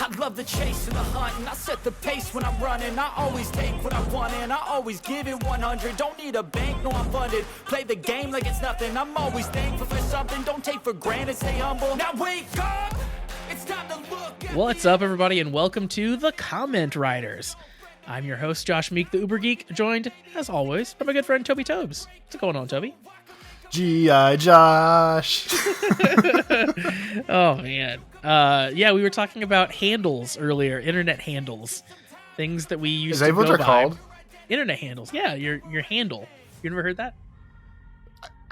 I love the chase and the hunt, and I set the pace when I'm running. I always take what I want and I always give it 100. Don't need a bank, no I'm funded. Play the game like it's nothing. I'm always thankful for something. Don't take for granted, stay humble. Now wake up, it's time to look at What's up, everybody, and welcome to the Kamen Riders. I'm your host, Josh Meek, the Uber Geek, joined, as always, by my good friend Toby Tobes. What's going on, Toby? G.I. Josh. Oh, man. Yeah, we were talking about handles earlier, internet handles. Things that we used to go by. Is that what they're called? Internet handles, yeah, your handle. You never heard that?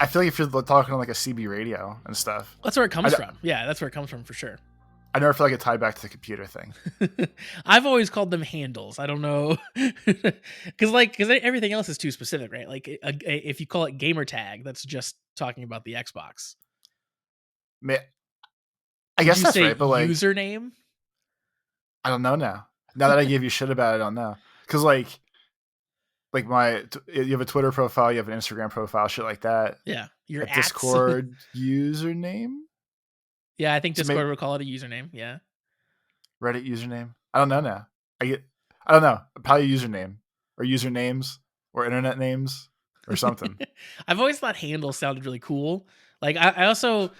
I feel like if you're talking on like a CB radio and stuff. That's where it comes from. Yeah, that's where it comes from for sure. I never feel like it tied back to the computer thing. I've always called them handles. I don't know. Because everything else is too specific, right? Like if you call it gamer tag, that's just talking about the Xbox. I guess that's right, but like username? I don't know now. Now that I gave you shit about it, I don't know. Because like you have a Twitter profile, you have an Instagram profile, shit like that. Yeah. Your Discord username? Yeah, I think Discord would call it a username. Yeah. Reddit username? I don't know now. I don't know. Probably username or usernames or internet names or something. I've always thought handles sounded really cool. Like I also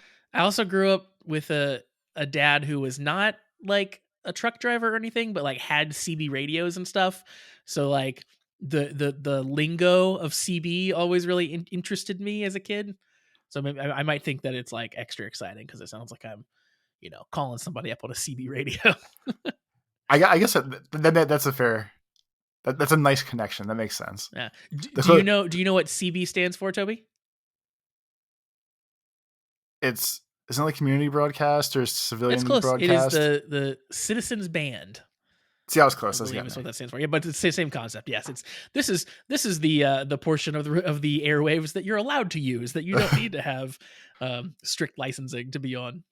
grew up with a dad who was not like a truck driver or anything, but like had CB radios and stuff. So like the lingo of CB always really interested me as a kid. So maybe I might think that it's like extra exciting because it sounds like I'm, calling somebody up on a CB radio. I guess that's a fair. That's a nice connection. That makes sense. Yeah. Do you know what CB stands for, Toby? Isn't it like community broadcast or civilian It's close. broadcast? It is the Citizens Band. See, I was close. That's what that stands for. Yeah, but it's the same concept. Yes, this is the portion of the airwaves that you're allowed to use, that you don't need to have strict licensing to be on.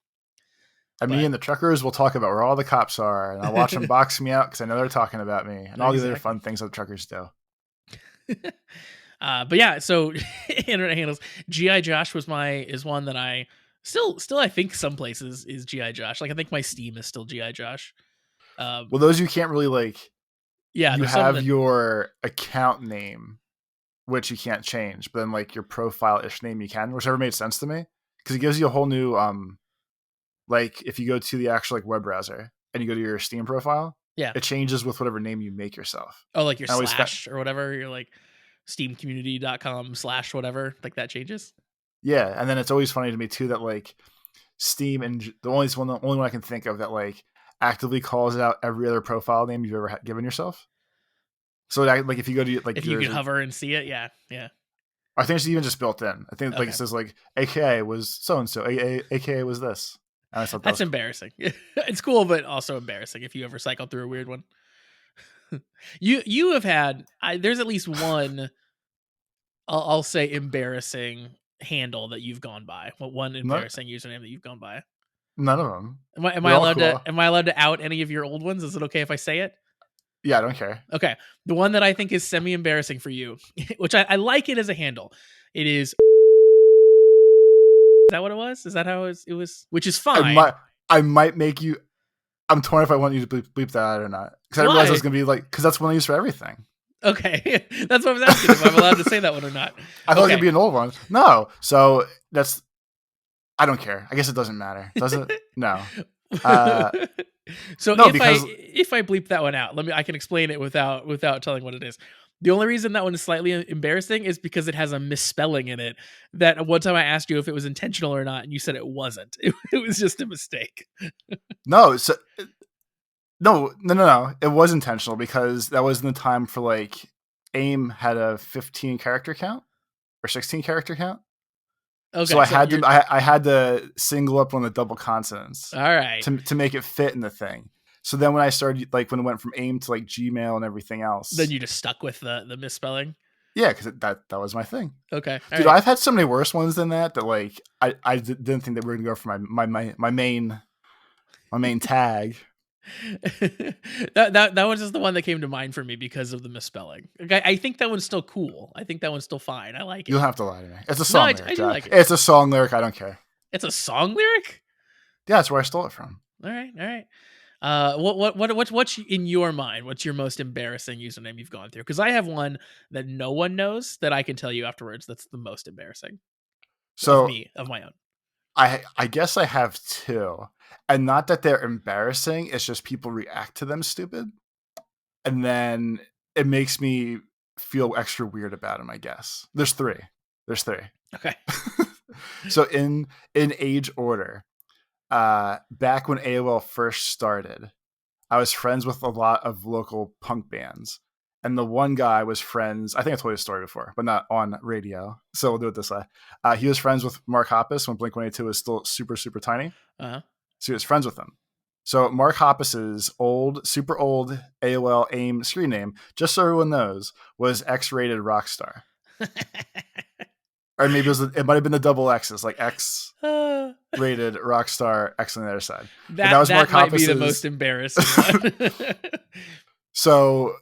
Me and the truckers will talk about where all the cops are, and I'll watch them box me out because I know they're talking about me, and all these other fun things that truckers do. But yeah, so internet handles. G.I. Josh is one that I still I think some places is G.I. Josh. Like I think my Steam is still G.I. Josh. Well, those you can't really like. Yeah, you have your account name, which you can't change, but then like your profile-ish name you can, which never made sense to me because it gives you a whole new like if you go to the actual like web browser and you go to your Steam profile, yeah, it changes with whatever name you make yourself. Oh, like your slash or whatever, you're like steamcommunity.com/ whatever, like that changes. Yeah, and then it's always funny to me too that like Steam and the only one I can think of that like actively calls out every other profile name you've ever given yourself. So like if you go to like if you can hover and see it, yeah. I think it's even just built in. I think like it says like AKA was so and so, AKA was this. That's embarrassing. It's cool, but also embarrassing if you ever cycle through a weird one. You have had there's at least one I'll say embarrassing handle that you've gone by. One embarrassing username that you've gone by. None of them. Am I allowed to out any of your old ones? Is it okay if I say it? Yeah, I don't care. Okay. The one that I think is semi-embarrassing for you, which I like it as a handle. It is. Is that what it was? Is that how it was? Which is fine. I might make you. I'm torn if I want you to bleep that out or not. Because I realized it was going to be like, because that's one I use for everything. Okay. That's what I was asking if I'm allowed to say that one or not. I thought it was going to be an old one. No. So that's. I don't care. I guess it doesn't matter. Does it? No. So no, if I bleep that one out, I can explain it without telling what it is. The only reason that one is slightly embarrassing is because it has a misspelling in it. That one time I asked you if it was intentional or not, and you said it wasn't. It was just a mistake. No. So no. It was intentional because that was in the time for like AIM had a 15 character count or 16 character count. Okay, so I had to single up one of the double consonants. All right. To make it fit in the thing. So then when I started, like when it went from AIM to like Gmail and everything else. Then you just stuck with the misspelling? Yeah, because that was my thing. Okay. Dude, right. I've had so many worse ones than that like I didn't think that we were going to go for my main tag. that was just the one that came to mind for me because of the misspelling. I think that one's still cool. I think that one's still fine. I like it. You'll have to lie to me. It's a song lyric. I do like it. It's a song lyric. I don't care. It's a song lyric? Yeah, that's where I stole it from. All right. What's in your mind? What's your most embarrassing username you've gone through? Because I have one that no one knows that I can tell you afterwards. That's the most embarrassing of So me, of my own. I guess I have two, and not that they're embarrassing. It's just people react to them stupid, and then it makes me feel extra weird about them. I guess there's three. There's three. Okay. So in age order, back when AOL first started, I was friends with a lot of local punk bands. And the one guy was friends. I think I told you a story before, but not on radio. So we'll do it this way. He was friends with Mark Hoppus when Blink 182 was still super, super tiny. Uh-huh. So he was friends with him. So Mark Hoppus's super old AOL AIM screen name, just so everyone knows, was X-rated Rockstar. Or maybe it might have been the double X's, like X rated Rockstar, X on the other side. That was Mark might be the Hoppus's most embarrassing one. So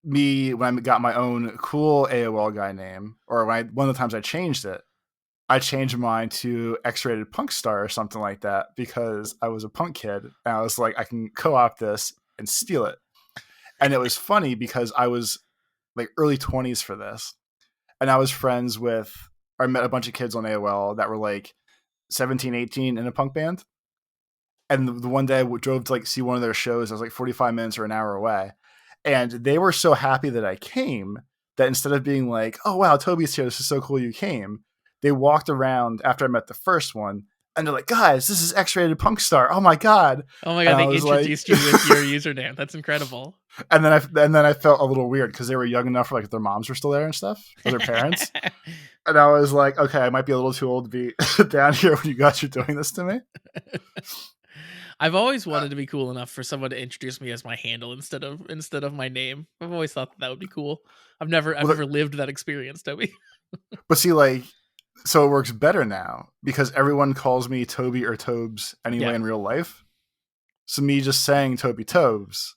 when I got my own cool AOL guy name, or one of the times I changed mine to X-rated Punk Star or something like that because I was a punk kid and I was like, I can co-opt this and steal it. And it was funny because I was like early 20s for this, and I was friends with, or I met a bunch of kids on AOL that were like 17, 18 in a punk band. And the one day I drove to like see one of their shows. I was like 45 minutes or an hour away. And they were so happy that I came that instead of being like, oh, wow, Toby's here, this is so cool you came, they walked around after I met the first one. And they're like, guys, this is X-rated Punk Star. Oh my God. Oh my God, they introduced you with your username. That's incredible. And then I felt a little weird because they were young enough where like their moms were still there and stuff, or their parents. And I was like, okay, I might be a little too old to be down here when you guys are doing this to me. I've always wanted to be cool enough for someone to introduce me as my handle instead of my name. I've always thought that would be cool. I've never lived that experience, Toby. But see, like, so it works better now because everyone calls me Toby or Tobes anyway in real life. So me just saying Toby Tobes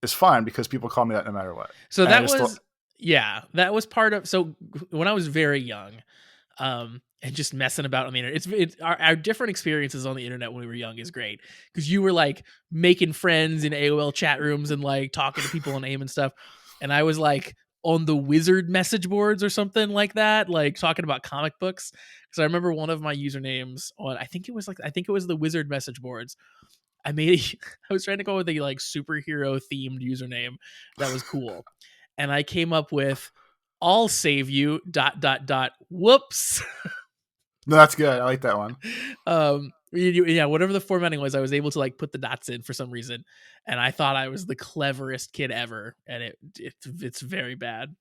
is fine because people call me that no matter what. So that was part of. So when I was very young, and just messing about on the internet, it's our different experiences on the internet when we were young is great because you were like making friends in AOL chat rooms and like talking to people on AIM and stuff, and I was like on the Wizard message boards or something like that, like talking about comic books. Because I remember one of my usernames on, I think it was the Wizard message boards. I was trying to go with a like superhero themed username that was cool, and I came up with "I'll save you ... whoops." No, that's good. I like that one. Whatever the formatting was, I was able to like put the dots in for some reason, and I thought I was the cleverest kid ever, and it's very bad.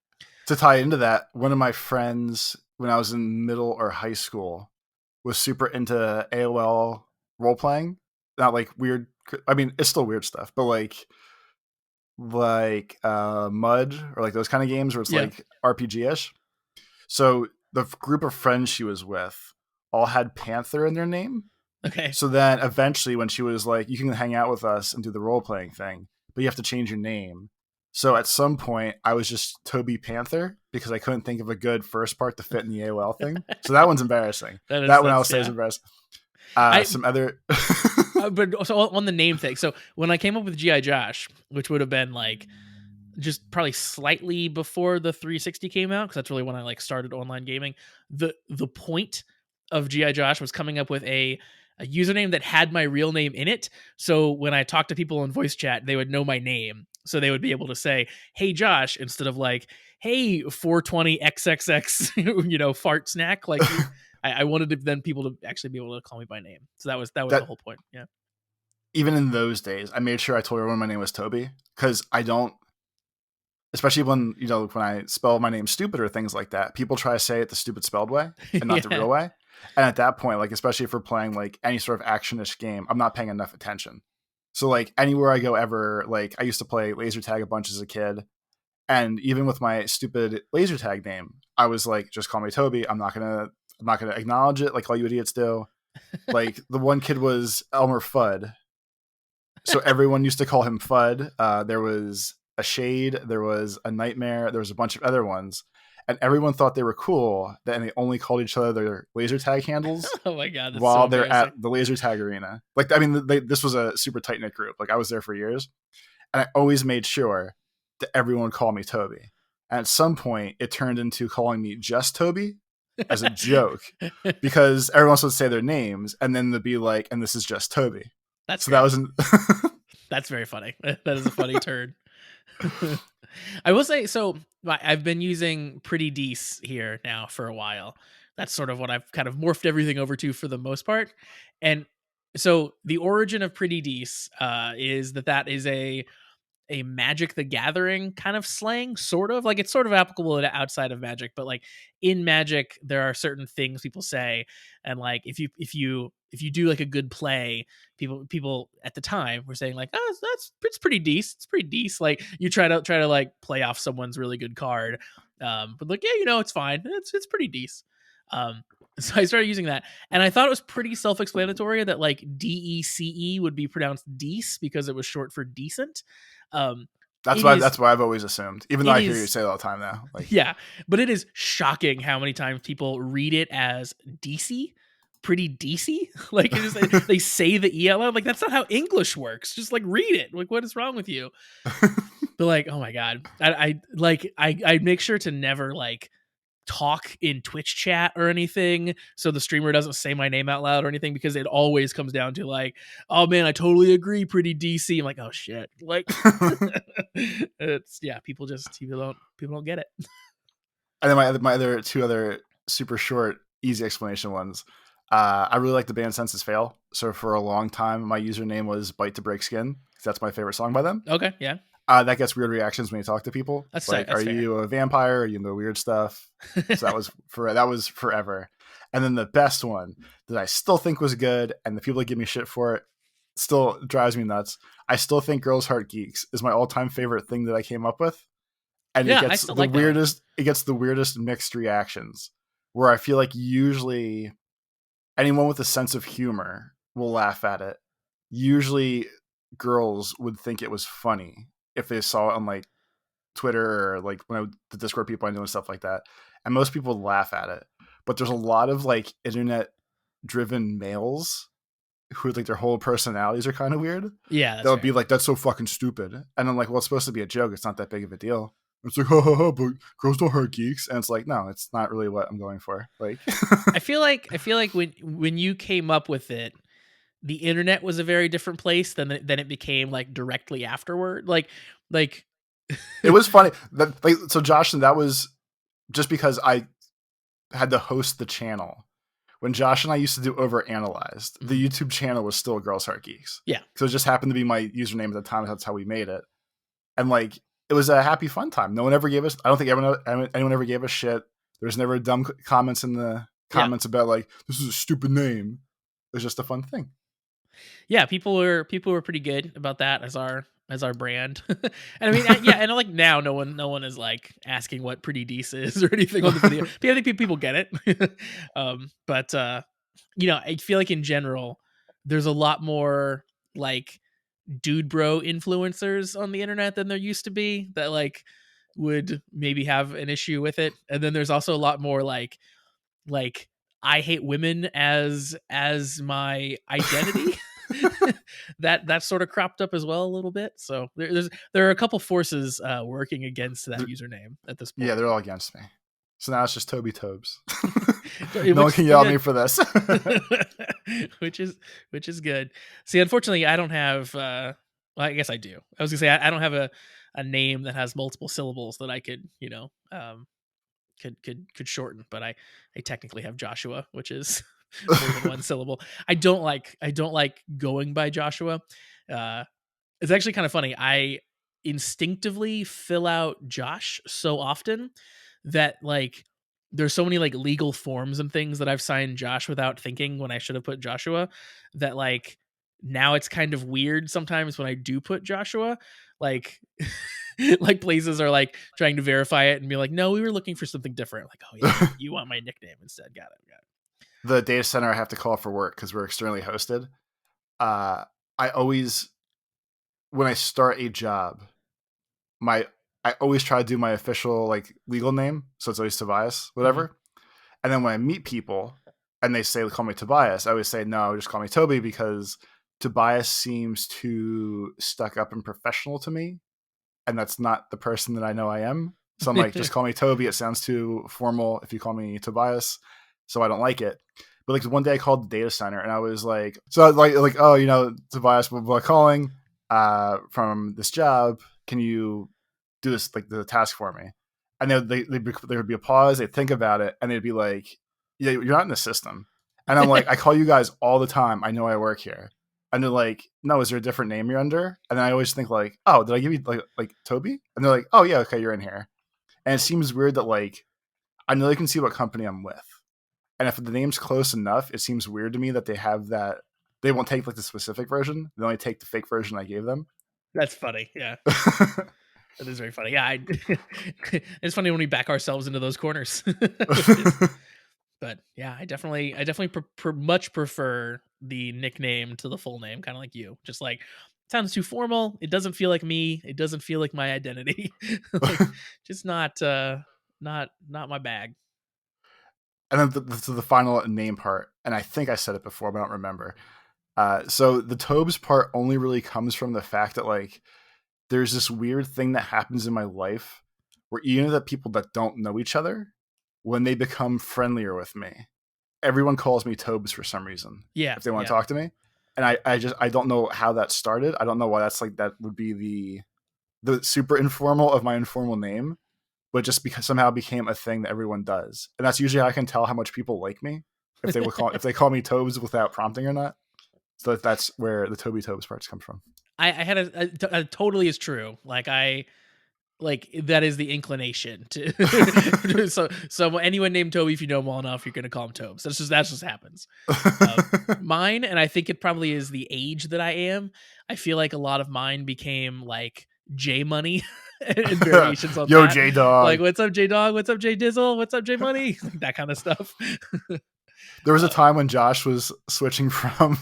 To tie into that, one of my friends when I was in middle or high school was super into AOL role playing. Not like weird. I mean, it's still weird stuff, but like Mud or like those kind of games where it's like RPG-ish. So the group of friends she was with all had Panther in their name. Okay. So then eventually when she was like, you can hang out with us and do the role playing thing, but you have to change your name. So at some point I was just Toby Panther because I couldn't think of a good first part to fit in the AOL thing. So that one's embarrassing. That one I'll say is embarrassing. Some other... but so on the name thing. So when I came up with G.I. Josh, which would have been like just probably slightly before the 360 came out, because that's really when I like started online gaming. The point of G.I. Josh was coming up with a username that had my real name in it. So when I talked to people in voice chat, they would know my name. So they would be able to say, "Hey Josh," instead of like, "Hey 420 XXX," fart snack. Like I wanted people to actually be able to call me by name. So that was the whole point. Yeah. Even in those days, I made sure I told everyone my name was Toby because I don't, especially when I spell my name stupid or things like that, people try to say it the stupid spelled way and not the real way. And at that point, like, especially if we're playing like any sort of actionish game, I'm not paying enough attention. So like anywhere I go ever, like I used to play laser tag a bunch as a kid. And even with my stupid laser tag name, I was like, just call me Toby. I'm not gonna acknowledge it like all you idiots do. Like the one kid was Elmer Fudd. So everyone used to call him Fudd. There was a Shade, there was a Nightmare, there was a bunch of other ones. and everyone thought they were cool. And they only called each other their laser tag handles Oh my god, that's so while they're embarrassing. at the laser tag arena. Like, I mean, this was a super tight knit group. Like, I was there for years, and I always made sure that everyone would call me Toby. And at some point, it turned into calling me just Toby as a joke, because everyone would say their names, and then they'd be like, "And this is just Toby." That's So great. that wasn't. That's very funny. That is a funny turn. I will say, so I've been using Pretty Dece here now for a while. That's sort of what I've kind of morphed everything over to for the most part. And so the origin of Pretty Dece is that is a Magic the Gathering kind of slang, sort of like it's sort of applicable to outside of Magic, but like in Magic, there are certain things people say, and like if you do like a good play, people at the time were saying like, oh, it's pretty decent, it's pretty decent. Like you try to like play off someone's really good card, but like yeah, it's fine, it's pretty decent. So I started using that, and I thought it was pretty self-explanatory that like DECE would be pronounced Dece because it was short for decent. That's It why. is That's what I've always assumed. Even though it I hear you is say it all the time now. Like, yeah, but it is shocking how many times people read it as DC, pretty DC. Like it is, they say the E out loud. Like that's not how English works. Just like read it. Like what is wrong with you? But like, oh my god, I make sure to never like talk in Twitch chat or anything, so the streamer doesn't say my name out loud or anything, because it always comes down to like, oh man, I totally agree, pretty DC. I'm like, oh shit, like it's yeah, people don't get it. and then my other two other super short, easy explanation ones. I really like the band Senses Fail. So for a long time, my username was Bite to Break Skin, because that's my favorite song by them. Okay, yeah, That gets weird reactions when you talk to people. that's Like, that's are fair. you a vampire? Are you into weird stuff? So that was forever. And then the best one that I still think was good, and the people that give me shit for it still drives me nuts. I still think Girls Heart Geeks is my all-time favorite thing that I came up with. And Yeah, I still like that one. it gets the weirdest mixed reactions, where I feel like usually anyone with a sense of humor will laugh at it. Usually girls would think it was funny if they saw it on like Twitter or like the Discord people I know and stuff like that. And most people would laugh at it. But there's a lot of like internet driven males who like their whole personalities are kind of weird. Yeah, that's They'll fair. be like, "That's so fucking stupid," and I'm like, "Well, it's supposed to be a joke. It's not that big of a deal." It's like, "Ha ha ha!" But girls don't hurt geeks, and it's like, no, it's not really what I'm going for. Like, I feel like when you came up with it, the internet was a very different place than it became like directly afterward. Like it was funny. That like, so Josh, and that was just because I had to host the channel. When Josh and I used to do Overanalyzed, the YouTube channel was still Girls Heart Geeks. Yeah. So it just happened to be my username at the time. That's how we made it. And like, it was a happy, fun time. No one ever gave us, I don't think anyone ever gave us shit. There's never dumb comments in the comments about like, this is a stupid name. It was just a fun thing. Yeah, people were pretty good about that as our brand. And I mean, yeah, and like now no one is like asking what Pretty Dece is or anything on the video. But I think people get it. But I feel like in general there's a lot more like dude bro influencers on the internet than there used to be that like would maybe have an issue with it. And then there's also a lot more like I hate women as my identity. that sort of cropped up as well a little bit. So there are a couple forces working against that username at this point. Yeah, they're all against me. So now it's just Toby Tobes. No one can yell at me for this. which is good. See, unfortunately, I don't have. Well, I guess I do. I was gonna say I don't have a name that has multiple syllables that I could could shorten, but I technically have Joshua, which is more than one syllable. I don't like going by Joshua. It's actually kind of funny. I instinctively fill out Josh so often that like there's so many like legal forms and things that I've signed Josh without thinking when I should have put Joshua, that like now it's kind of weird sometimes when I do put Joshua, like like places are like trying to verify it and be like, no, we were looking for something different. Like, oh yeah, you want my nickname instead. Got it. The data center I have to call for work because we're externally hosted. I always, when I start a job, I I always try to do my official like legal name, so it's always Tobias, whatever. And then when I meet people and they say call me Tobias, I always say no, just call me Toby, because Tobias seems too stuck up and professional to me, and that's not the person that I know I am. So I'm like, just call me Toby. It sounds too formal if you call me Tobias, so I don't like it. But like one day I called the data center and I was like, oh, you know, Tobias, blah, blah, calling from this job. Can you do this, like the task for me? And there would be a pause. They'd think about it and they'd be like, yeah, you're not in the system. And I'm like, I call you guys all the time. I know I work here. And they're like, no, is there a different name you're under? And then I always think like, oh, did I give you like Toby? And they're like, oh yeah, okay, you're in here. And it seems weird that like, I know they can see what company I'm with. And if the name's close enough, it seems weird to me that they have that. They won't take like the specific version. They only take the fake version I gave them. That's funny. Yeah. That is very funny. Yeah. It's funny when we back ourselves into those corners. But yeah, I definitely much prefer the nickname to the full name, kind of like you. Just like, it sounds too formal. It doesn't feel like me. It doesn't feel like my identity. Like, just not my bag. And then the final name part, and I think I said it before, but I don't remember. So the Tobes part only really comes from the fact that like there's this weird thing that happens in my life where even the people that don't know each other, when they become friendlier with me, everyone calls me Tobes for some reason. Yeah. If they want to talk to me. And I don't know how that started. I don't know why that's like, that would be the super informal of my informal name, but just because somehow became a thing that everyone does. And that's usually how I can tell how much people like me, if they call me Tobes without prompting or not. So that's where the Toby Tobes parts comes from. I had a totally is true. Like that is the inclination to so anyone named Toby, if you know him well enough, you're gonna call him Tobes. That just happens. Mine, and I think it probably is the age that I am. I feel like a lot of mine became like J Money and variations on Yo, that. J Dog. Like, what's up, J Dog? What's up, J Dizzle? What's up, J Money? That kind of stuff. There was a time when Josh was switching from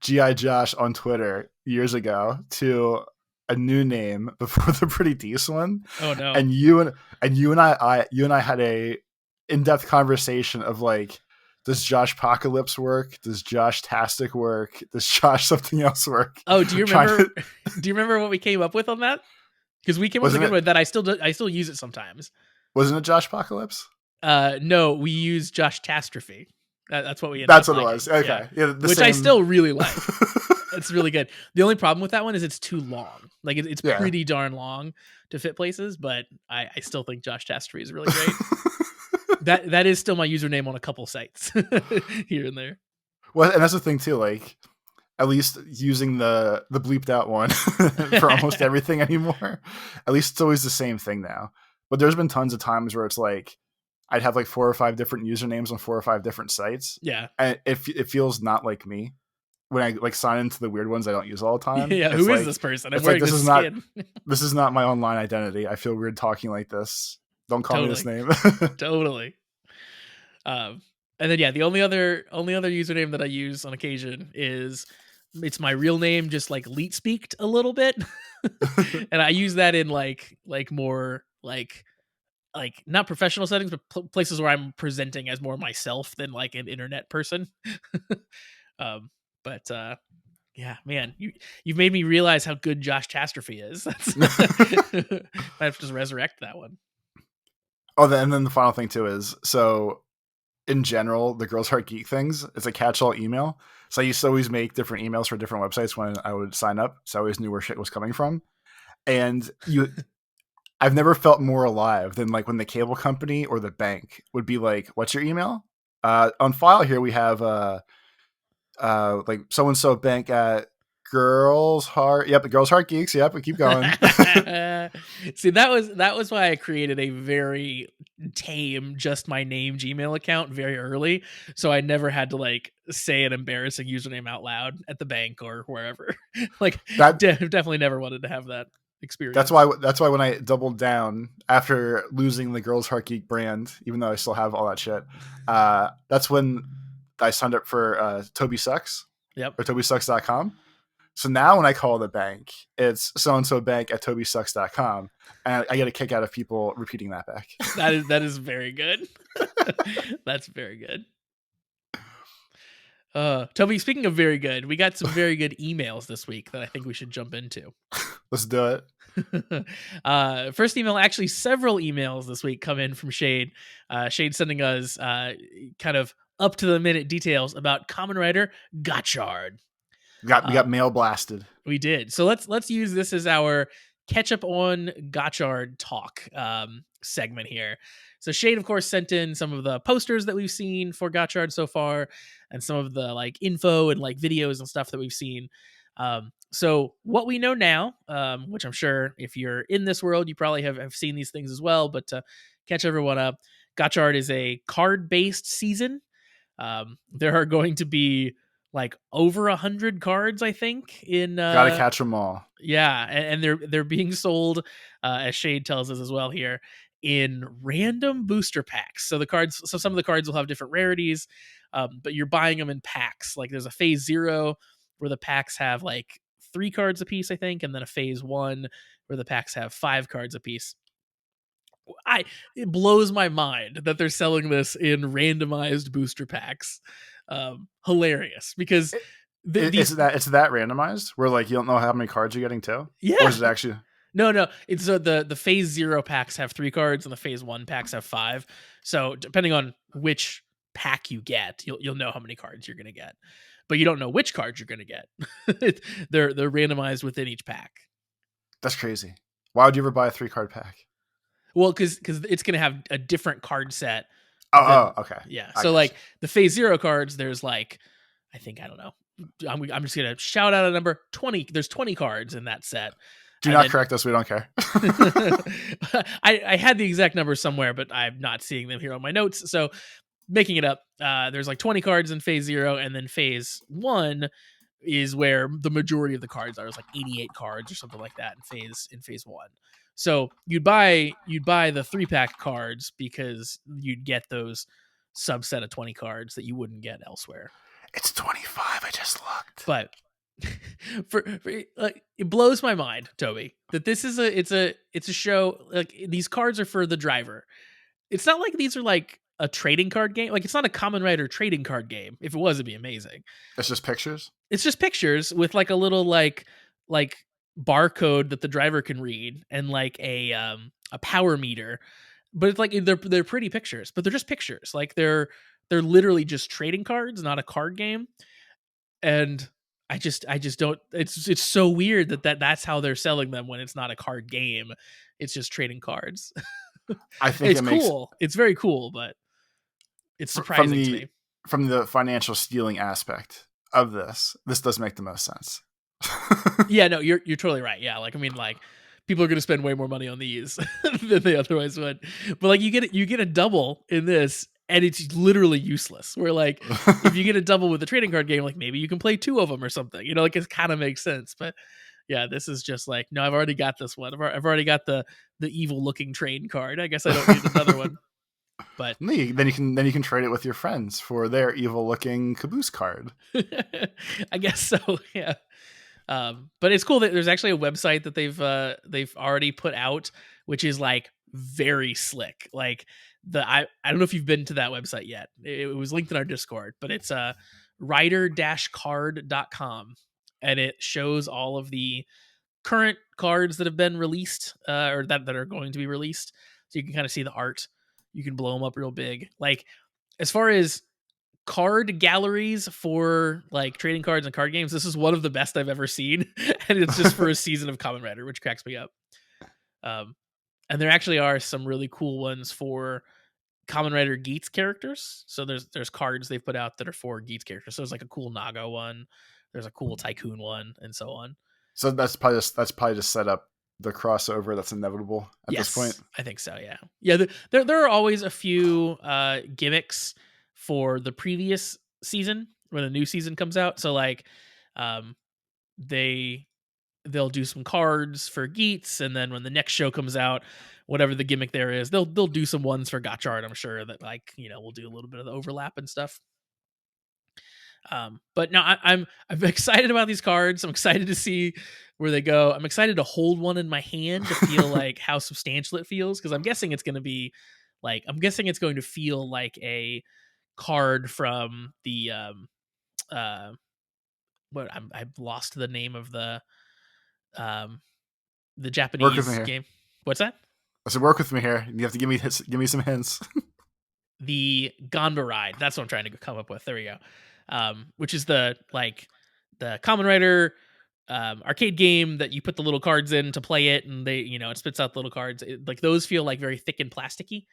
GI Josh on Twitter years ago to a new name before the Pretty Decent one. Oh no! And you and I had a in-depth conversation of like, does Josh Apocalypse work? Does Josh Tastic work? Does Josh something else work? Oh, do you remember? Do you remember what we came up with on that? Because we came up with a good one that I still use it sometimes. Wasn't it Josh Apocalypse? No, we use Josh Tastrophe. That's what we ended That's up what liking. it was. Okay. Yeah, which I still really like. It's really good. The only problem with that one is it's too long. Like it's pretty darn long to fit places, but I still think Josh Tastrophe is really great. that is still my username on a couple sites here and there. Well, and that's the thing too, like at least using the bleeped out one for almost everything anymore. At least it's always the same thing now. But there's been tons of times where it's like I'd have like 4 or 5 different usernames on 4 or 5 different sites. Yeah. And it feels not like me when I like sign into the weird ones I don't use all the time. Yeah, who is this person? I'm wearing this skin. This is not my online identity. I feel weird talking like this. Don't call me this name. Totally. And then the only other username that I use on occasion is it's my real name, just like leet speaked a little bit. And I use that in like more like not professional settings, but places where I'm presenting as more myself than like an internet person. But yeah, man, you've made me realize how good Josh Tastrophe is. I have to just resurrect that one. Oh, and then the final thing too is, so in general, the Girls Heart Geek things, it's a catch-all email. So I used to always make different emails for different websites when I would sign up. So I always knew where shit was coming from. And I've never felt more alive than like when the cable company or the bank would be like, what's your email? On file here, we have like so-and-so bank at Girls Heart. Yep. The Girls Heart Geeks. Yep. We keep going. See, that was why I created a very tame, just my name Gmail account very early. So I never had to like say an embarrassing username out loud at the bank or wherever. Like that definitely never wanted to have that experience. That's why when I doubled down after losing the Girls Heart Geek brand, even though I still have all that shit, that's when I signed up for Toby Sucks. Yep. Or TobySucks.com. So now when I call the bank, it's so-and-so bank at tobysucks.com. And I get a kick out of people repeating that back. That is very good. That's very good. Toby, speaking of very good, we got some very good emails this week that I think we should jump into. Let's do it. First email, actually several emails this week come in from Shade. Shade sending us kind of up to the minute details about Kamen Rider Gotchard. We got mail blasted. We did. So let's use this as our catch up on Gotchard talk segment here. So Shade, of course, sent in some of the posters that we've seen for Gotchard so far, and some of the like info and like videos and stuff that we've seen. So what we know now, which I'm sure if you're in this world, you probably have seen these things as well, but to catch everyone up, Gotchard is a card-based season. There are going to be like over 100 cards, I think. Gotta catch them all. Yeah, and they're being sold, as Shade tells us as well here, in random booster packs. So some of the cards will have different rarities, but you're buying them in packs. Like there's a Phase 0 where the packs have like 3 cards a piece, I think, and then a Phase 1 where the packs have 5 cards a piece. It blows my mind that they're selling this in randomized booster packs. Hilarious, because it's that randomized where like you don't know how many cards you're getting too. Yeah. Or is it actually? No. It's the Phase 0 packs have 3 cards and the Phase 1 packs have 5. So depending on which pack you get, you'll know how many cards you're gonna get, but you don't know which cards you're gonna get. They're randomized within each pack. That's crazy. Why would you ever buy a 3-card pack? Well, because it's gonna have a different card set. Okay. Yeah. So like the Phase 0 cards, there's like, I don't know. I'm just gonna shout out a number 20. There's 20 cards in that set. Do not correct us. We don't care. I had the exact numbers somewhere, but I'm not seeing them here on my notes. So making it up, there's like 20 cards in Phase 0, and then Phase 1 is where the majority of the cards are. There's like 88 cards or something like that in Phase 1. So you'd buy the 3-pack cards because you'd get those subset of 20 cards that you wouldn't get elsewhere. It's 25. I just looked. But for it blows my mind, Toby, that this is a show. Like these cards are for the driver. It's not like these are like a trading card game. Like it's not a Kamen Rider trading card game. If it was, it'd be amazing. It's just pictures. It's just pictures with like a little like barcode that the driver can read and like a power meter. But it's like they're pretty pictures, but they're just pictures. Like they're literally just trading cards, not a card game. And I just don't. It's so weird that that's how they're selling them when it's not a card game. It's just trading cards. I think it's cool. It's very cool, but it's surprising to me. From the financial stealing aspect of this does make the most sense. Yeah, no, you're totally right. Yeah, like I mean, like people are going to spend way more money on these than they otherwise would. But like you get a double in this, and it's literally useless. Where like if you get a double with a trading card game, like maybe you can play 2 of them or something. You know, like it kind of makes sense. But yeah, this is just like, no, I've already got this one. I've already got the evil looking train card. I guess I don't need another one. But then you can trade it with your friends for their evil looking caboose card. I guess so. Yeah. But it's cool that there's actually a website that they've already put out, which is like very slick. Like I don't know if you've been to that website yet. It was linked in our Discord, but it's rider-card.com, and it shows all of the current cards that have been released or that are going to be released. So you can kind of see the art. You can blow them up real big. Like as far as card galleries for like trading cards and card games, this is one of the best I've ever seen, and it's just for a season of Kamen Rider, which cracks me up. And there actually are some really cool ones for Kamen Rider Geats characters. So there's cards they've put out that are for Geats characters. So there's like a cool Naga one, there's a cool Tycoon one, and so on. So that's probably just set up the crossover that's inevitable at this point. I think so. Yeah. There are always a few gimmicks for the previous season when a new season comes out. So like, they'll do some cards for Geats, and then when the next show comes out, whatever the gimmick there is, they'll do some ones for Gotchard. I'm sure that like, you know, we'll do a little bit of the overlap and stuff. But no, I'm excited about these cards. I'm excited to see where they go. I'm excited to hold one in my hand to feel like how substantial it feels, because I'm guessing it's going to be like, I'm guessing it's going to feel like a card from the uh I've lost the name of um the Work with me Japanese here. game. What's that? I said, work with me here. You have to give me some hints. The Ganda Ride. That's what I'm trying to come up with. There we go. Which is the Kamen Rider arcade game that you put the little cards in to play it, and they, it spits out the little cards. Like those feel like very thick and plasticky.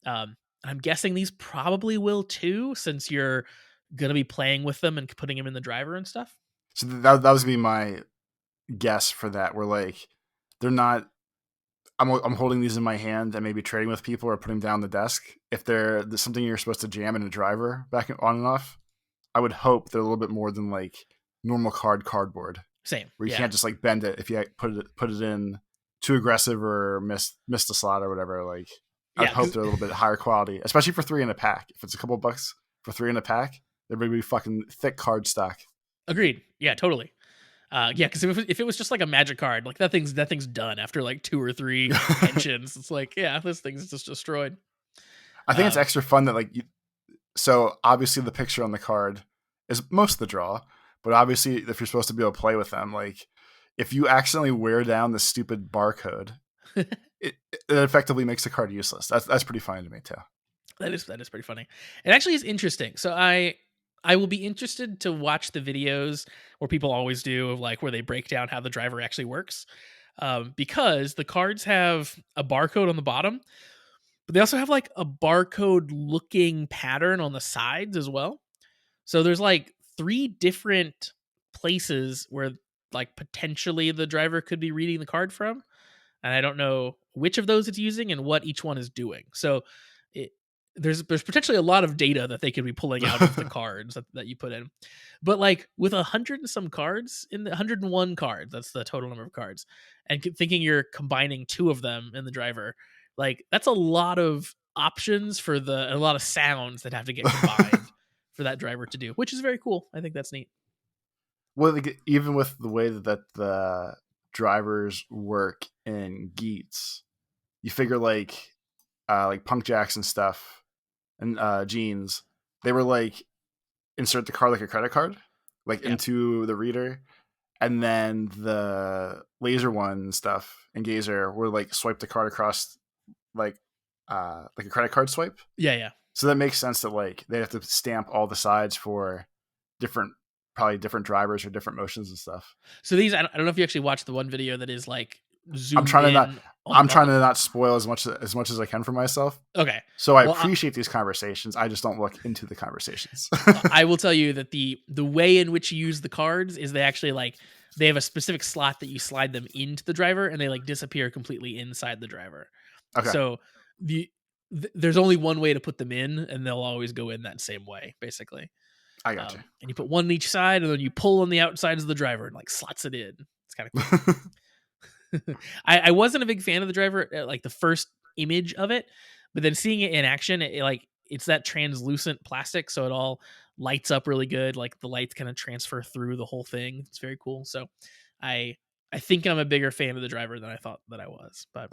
I'm guessing these probably will too, since you're gonna be playing with them and putting them in the driver and stuff. So that was be my guess for that. Where like they're not. I'm holding these in my hand and maybe trading with people or putting them down the desk. If there's something you're supposed to jam in a driver back on and off, I would hope they're a little bit more than like normal cardboard. Same. Where you can't just like bend it if you put it in too aggressive or missed a slot or whatever. Like I'd hope they're a little bit higher quality, especially for 3 in a pack. If it's a couple bucks for 3 in a pack, they're going to be fucking thick card stock. Agreed. Yeah, totally. Because if it was just like a magic card, like that thing's done after like 2 or 3 mentions. It's like, yeah, this thing's just destroyed. I think it's extra fun that like so obviously the picture on the card is most of the draw, but obviously if you're supposed to be able to play with them, like if you accidentally wear down the stupid barcode, it effectively makes the card useless. That's pretty funny to me too. That is pretty funny. It actually is interesting. So I will be interested to watch the videos where people always do of like where they break down how the driver actually works, because the cards have a barcode on the bottom, but they also have like a barcode looking pattern on the sides as well. So there's like 3 different places where like potentially the driver could be reading the card from, and I don't know which of those it's using and what each one is doing. So there's potentially a lot of data that they could be pulling out of the cards that you put in. But like with 100 and some cards, in the 101 cards, that's the total number of cards, and thinking you're combining 2 of them in the driver, like that's a lot of options for a lot of sounds that have to get combined for that driver to do, which is very cool. I think that's neat. Well, like, even with the way that the drivers work in Geats, you figure like Punk Jacks and stuff and jeans, they were like insert the card like a credit card, like into the reader, and then the laser one and stuff and Gazer were like swipe the card across like a credit card swipe. Yeah. So that makes sense that like they have to stamp all the sides for probably different drivers or different motions and stuff. So these, I don't know if you actually watched the one video that is like zoomed I'm trying to not spoil as much as I can for myself. Okay. So I appreciate these conversations. I just don't look into the conversations. I will tell you that the way in which you use the cards is they actually like they have a specific slot that you slide them into the driver, and they like disappear completely inside the driver. Okay. So there's only one way to put them in, and they'll always go in that same way, basically. I got you. And you put one on each side, and then you pull on the outsides of the driver and like slots it in. It's kind of cool. I wasn't a big fan of the driver, like the first image of it, but then seeing it in action, it's that translucent plastic, so it all lights up really good. Like the lights kind of transfer through the whole thing. It's very cool. So I think I'm a bigger fan of the driver than I thought that I was. But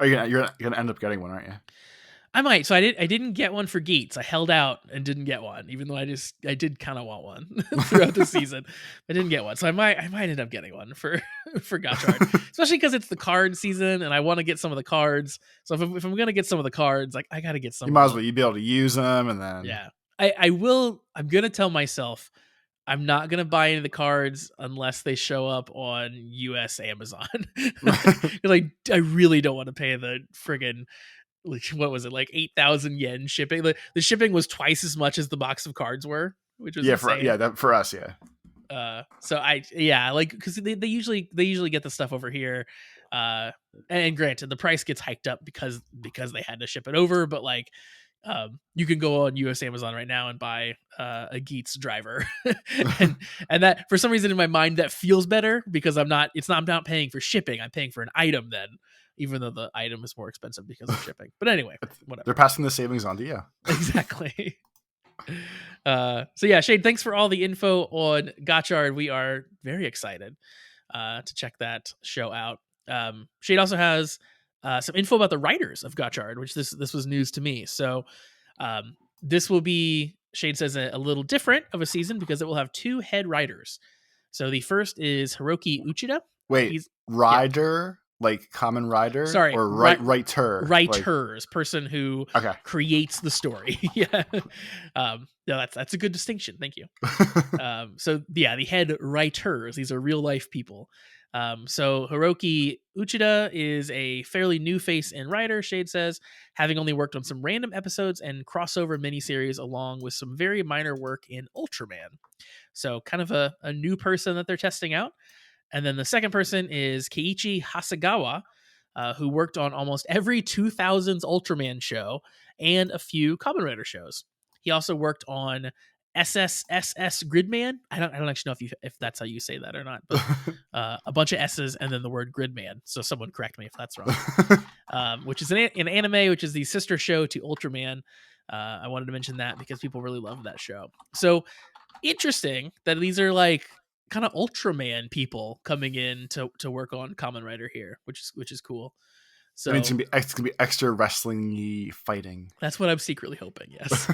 you're gonna end up getting one, aren't you? I might. So I didn't get one for Geats. I held out and didn't get one, even though I did kind of want one throughout the season. I didn't get one, so I might end up getting one for Gotchard, especially because it's the card season and I want to get some of the cards. So if I'm gonna get some of the cards, like I gotta get some. You might as well be able to use them, and then I will. I'm gonna tell myself I'm not gonna buy any of the cards unless they show up on US Amazon. Like I really don't want to pay the friggin'. What was it, like 8,000 yen shipping? The shipping was twice as much as the box of cards were, which was insane. For us. So because they usually get the stuff over here, and granted the price gets hiked up because they had to ship it over, but like you can go on US Amazon right now and buy a Geats driver, and that for some reason in my mind that feels better because I'm not paying for shipping, I'm paying for an item then, even though the item is more expensive because of shipping. But anyway, whatever. They're passing the savings on to you. Exactly. So yeah, Shade, thanks for all the info on Gotchard. We are very excited to check that show out. Shade also has some info about the writers of Gotchard, which this was news to me. So this will be, Shade says, a little different of a season because it will have 2 head writers. So the first is Hiroki Uchida. Wait, He's Rider, like Kamen Rider, sorry, or writer? Writers, person who Okay. creates the story. Yeah, yeah, that's a good distinction. Thank you. So yeah, the head writers, these are real life people. So Hiroki Uchida is a fairly new face and writer, Shade says, having only worked on some random episodes and crossover miniseries along with some very minor work in Ultraman. So kind of a new person that they're testing out. And then the second person is Keiichi Hasegawa, who worked on almost every 2000s Ultraman show and a few Kamen Rider shows. He also worked on SSSS Gridman. I don't actually know if that's how you say that or not, but a bunch of S's and then the word Gridman. So someone correct me if that's wrong. Which is an anime, which is the sister show to Ultraman. I wanted to mention that because people really love that show. So interesting that these are like kind of Ultraman people coming in to work on Kamen Rider here, which is cool. So I mean, it's gonna be extra wrestling-y fighting. That's what I'm secretly hoping. Yes.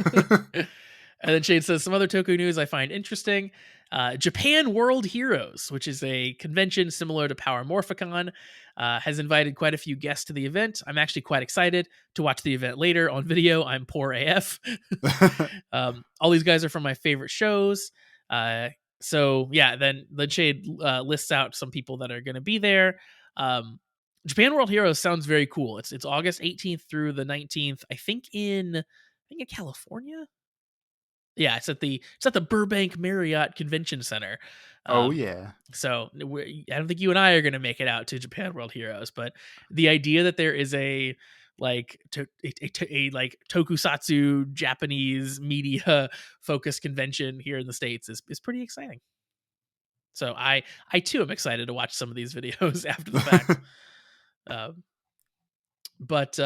And then Shade says some other Toku news I find interesting. Japan World Heroes, which is a convention similar to Power Morphicon, has invited quite a few guests to the event. I'm actually quite excited to watch the event later on video. I'm poor AF. All these guys are from my favorite shows. So yeah, then Shade lists out some people that are going to be there. Japan World Heroes sounds very cool. It's August 18th through the 19th. I think in California. Yeah, it's at the Burbank Marriott Convention Center. Oh yeah. So I don't think you and I are going to make it out to Japan World Heroes, but the idea that there is a like like tokusatsu Japanese media focused convention here in the States is pretty exciting. So I too am excited to watch some of these videos after the fact. But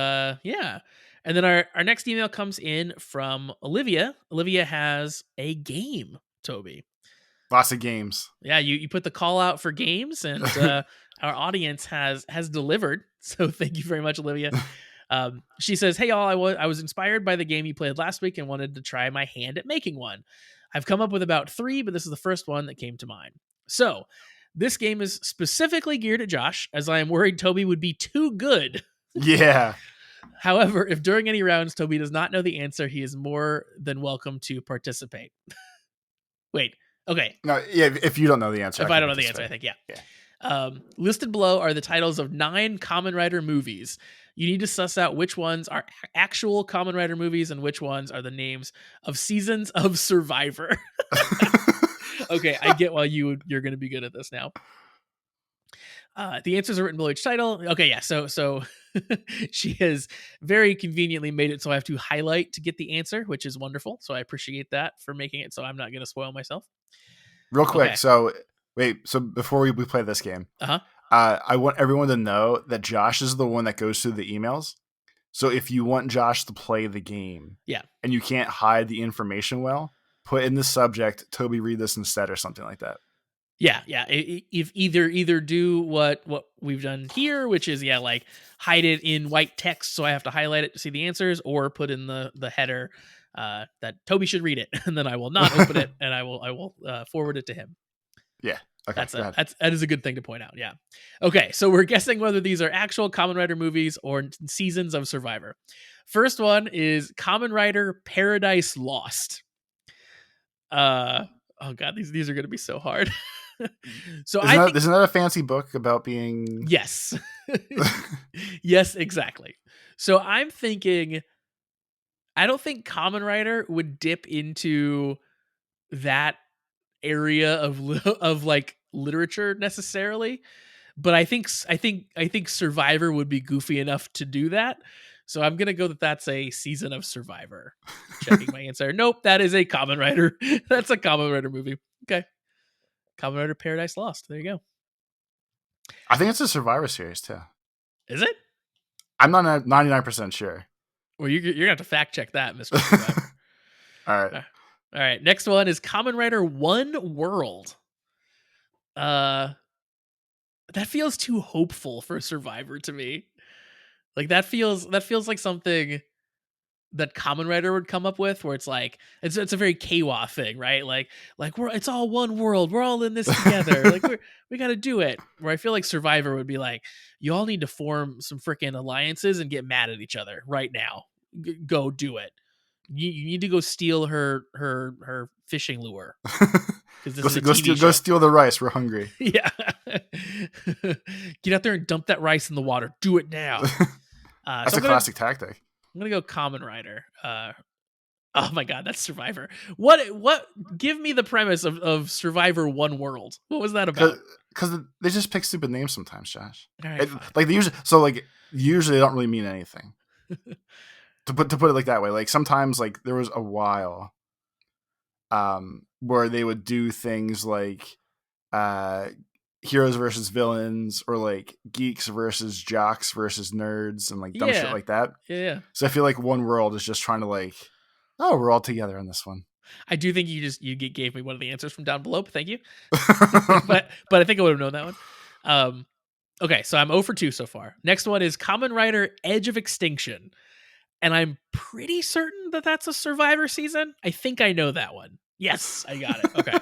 yeah. And then our next email comes in from Olivia. Olivia has a game, Toby. Lots of games. Yeah, you put the call out for games, and our audience has delivered. So thank you very much, Olivia. She says, "Hey y'all, I was inspired by the game you played last week and wanted to try my hand at making one. I've come up with about 3, but this is the first one that came to mind. So this game is specifically geared at Josh, as I am worried Toby would be too good." Yeah. However, if during any rounds Toby does not know the answer, he is more than welcome to participate. Wait, okay. No, yeah, if you don't know the answer. If I don't know the answer, I think, yeah. Listed below are the titles of 9 Kamen Rider movies. You need to suss out which ones are actual Kamen Rider movies and which ones are the names of seasons of Survivor. Okay, I get why you're going to be good at this now. The answers are written below each title. Okay, yeah. So she has very conveniently made it so I have to highlight to get the answer, which is wonderful. So I appreciate that for making it so I'm not going to spoil myself. Real quick. Okay. So wait. So before we play this game, I want everyone to know that Josh is the one that goes through the emails. So if you want Josh to play the game, yeah, and you can't hide the information well, put in the subject, Toby read this instead, or something like that. Yeah. If either do what we've done here, which is like hide it in white text, so I have to highlight it to see the answers, or put in the header that Toby should read it, and then I will not open it, and I will forward it to him. Yeah. Okay. That is a good thing to point out. Yeah. Okay. So we're guessing whether these are actual Kamen Rider movies or seasons of Survivor. First one is Kamen Rider Paradise Lost. Oh god, these are going to be so hard. So isn't that a fancy book about being? Yes. Yes, exactly. So I'm thinking, I don't think Kamen Rider would dip into that area of like literature necessarily, but I think Survivor would be goofy enough to do that. So I'm gonna go that's a season of Survivor. Checking my answer. Nope, that is a Kamen Rider. That's a Kamen Rider movie. Okay. Kamen Rider Paradise Lost. There you go. I think it's a Survivor series too. Is it? I'm not 99% sure. Well, you're gonna have to fact check that, Mr. Survivor. All right. All right, next one is Kamen Rider One World. That feels too hopeful for Survivor to me. Like that feels like something that Kamen Rider would come up with, where it's like it's a very Kawa thing, right? Like it's all one world, we're all in this together. Like we got to do it. Where I feel like Survivor would be like, you all need to form some freaking alliances and get mad at each other right now. Go do it. You need to go steal her fishing lure, because this is a TV show. Go steal the rice. We're hungry. Yeah. Get out there and dump that rice in the water. Do it now. That's a classic tactic. I'm gonna go Kamen Rider. Oh my god, that's Survivor. What? Give me the premise of Survivor One World. What was that about? Because they just pick stupid names sometimes, Josh. All right, like they usually they don't really mean anything. to put it like that way, like sometimes like there was a while, where they would do things like, heroes versus villains, or like geeks versus jocks versus nerds, and like dumb shit like that. Yeah. So I feel like One World is just trying to like, oh, we're all together in this one. I do think you gave me one of the answers from down below. But thank you. but I think I would have known that one. Okay, so I'm 0 for 2 so far. Next one is Kamen Rider Edge of Extinction, and I'm pretty certain that that's a Survivor season. I think I know that one. Yes, I got it. Okay.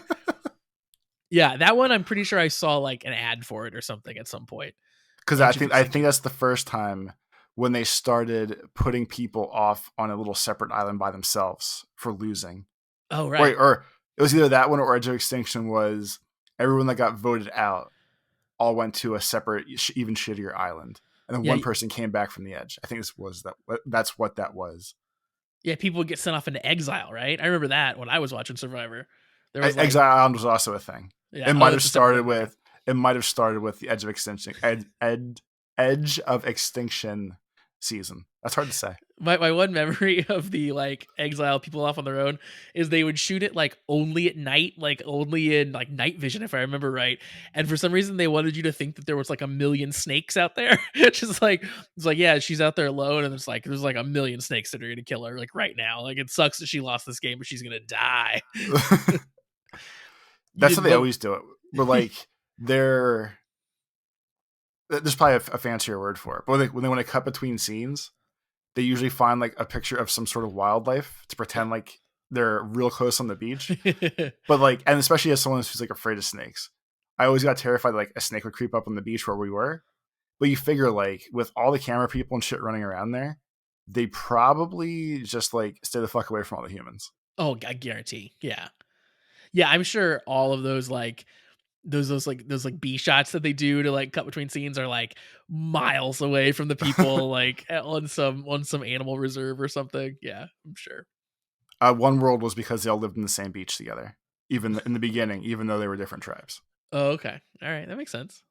Yeah, that one I'm pretty sure I saw like an ad for it or something at some point. Because I think that's the first time when they started putting people off on a little separate island by themselves for losing. Oh, right. Or it was either that one or Edge of Extinction was everyone that got voted out all went to a separate, even shittier island. And then one person came back from the edge. I think that's what that was. Yeah, people would get sent off into exile, right? I remember that when I was watching Survivor. There was Exile Island was also a thing. Yeah, it might have started with the Edge of Extinction Edge of Extinction season. That's hard to say. My one memory of the like exile people off on their own is they would shoot it like only at night, like only in like night vision, if I remember right. And for some reason they wanted you to think that there was like a million snakes out there. It's like yeah, she's out there alone, and it's like there's like a million snakes that are gonna kill her like right now. Like it sucks that she lost this game, but she's gonna die. That's how they always do it. But like there's probably a fancier word for it. But when they want to cut between scenes, they usually find like a picture of some sort of wildlife to pretend like they're real close on the beach. But like, and especially as someone who's like afraid of snakes, I always got terrified like a snake would creep up on the beach where we were. But you figure like with all the camera people and shit running around there, they probably just like stay the fuck away from all the humans. Oh, I guarantee. Yeah. Yeah, I'm sure all of those like those B shots that they do to like cut between scenes are like miles away from the people like on some animal reserve or something. Yeah, I'm sure. One World was because they all lived in the same beach together, even in the beginning, even though they were different tribes. Oh, okay. All right, that makes sense.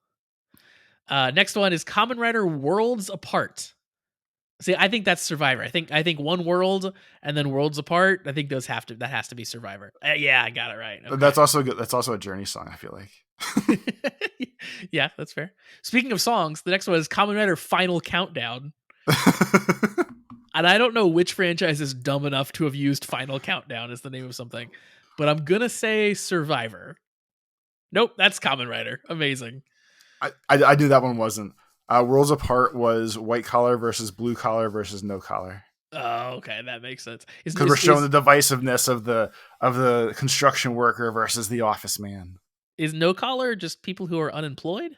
Next one is Kamen Rider Worlds Apart. See, I think that's Survivor. I think One World and then Worlds Apart. I think that has to be Survivor. Yeah, I got it right. Okay. That's also good. That's also a Journey song, I feel like. Yeah, that's fair. Speaking of songs, the next one is Kamen Rider Final Countdown. And I don't know which franchise is dumb enough to have used Final Countdown as the name of something, but I'm gonna say Survivor. Nope, that's Kamen Rider. Amazing. I knew that one wasn't. Worlds Apart was white collar versus blue collar versus no collar. Oh, okay, that makes sense. Because we're showing the divisiveness of the construction worker versus the office man. Is no collar just people who are unemployed?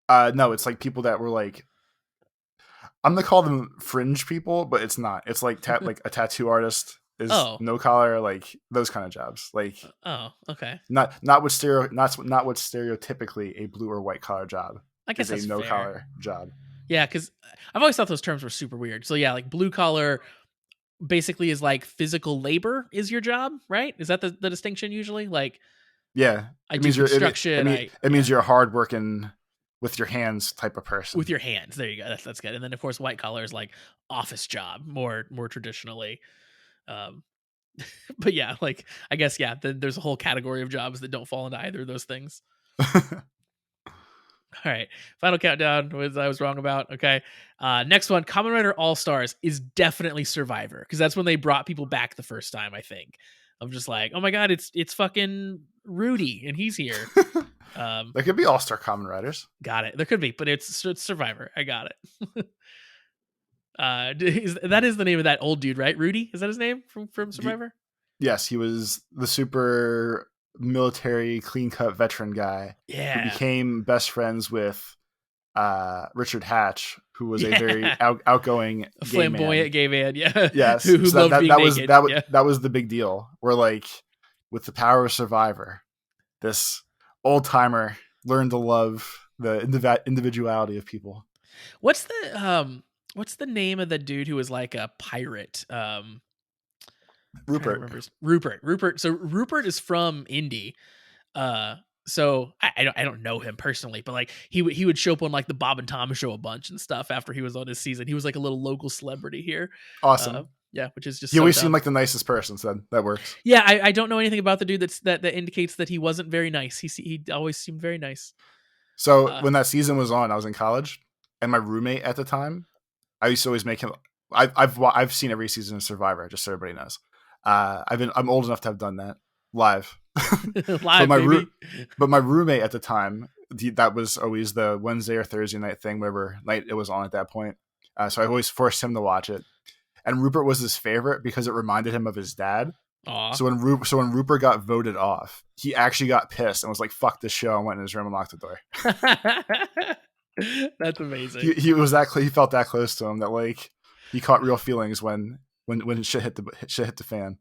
No, it's like people that were like, I'm gonna call them fringe people, but it's not. It's like like a tattoo artist is no collar, like those kind of jobs. Like okay. Not what stereotypically a blue or white collar job. I guess that's a no fair. collar job. Yeah, because I've always thought those terms were super weird. So yeah, like blue collar basically is like physical labor is your job, right? Is that the distinction usually? Like, yeah, I do construction. It means you're a hardworking with your hands type of person. With your hands, there you go. That's good. And then of course, white collar is like office job, more traditionally. But yeah, like I guess there's a whole category of jobs that don't fall into either of those things. All right. Final countdown was I was wrong about. Okay. Next one, Kamen Rider All Stars is definitely Survivor because that's when they brought people back the first time. I think I'm just like, oh my god, it's fucking Rudy and he's here. There could be all-star Kamen Riders. Got it. There could be, but it's Survivor. I got it. That is the name of that old dude, right? Rudy, is that his name from Survivor? Yes, he was the super military clean-cut veteran guy who Yeah. became best friends with Richard Hatch, who was a very outgoing flamboyant gay man. Yeah. Yes, who so loved being naked. that was the big deal. Where like with the power of Survivor, this old timer learned to love the individuality of people. What's the name of the dude who was like a pirate? Rupert. Rupert. So Rupert is from Indy. So I don't know him personally, but like he would show up on like the Bob and Tom show a bunch and stuff after he was on his season. He was like a little local celebrity here. Awesome. Yeah, which is just he always seemed like the nicest person, so that works. Yeah, I don't know anything about the dude that indicates that he wasn't very nice. He always seemed very nice. So when that season was on, I was in college, and my roommate at the time, I used to always make him. I've seen every season of Survivor, just so everybody knows. I'm old enough to have done that live. Live, but my roommate at the time, that was always the Wednesday or Thursday night thing, whatever night it was on at that point. So I always forced him to watch it. And Rupert was his favorite because it reminded him of his dad. Aww. So when Rupert got voted off, he actually got pissed and was like, "Fuck this show!" and went in his room and locked the door. That's amazing. He was that he felt that close to him that like he caught real feelings when shit hit the fan.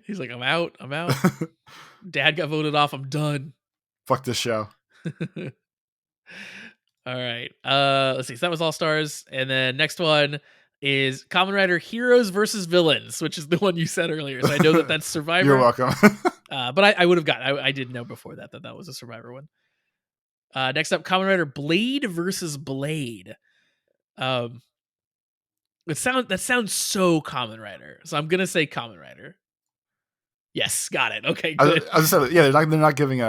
He's like, I'm out. Dad got voted off. I'm done. Fuck this show. All right. Let's see. So that was All Stars, and then next one is Kamen Rider Heroes versus Villains, which is the one you said earlier. So I know that's Survivor. You're welcome. But I would have gotten. I did know before that was a Survivor one. Next up, Kamen Rider Blade versus Blade. That sounds so Kamen Rider. So I'm gonna say Kamen Rider. Yes, got it. Okay, good. I was saying, yeah, they're not giving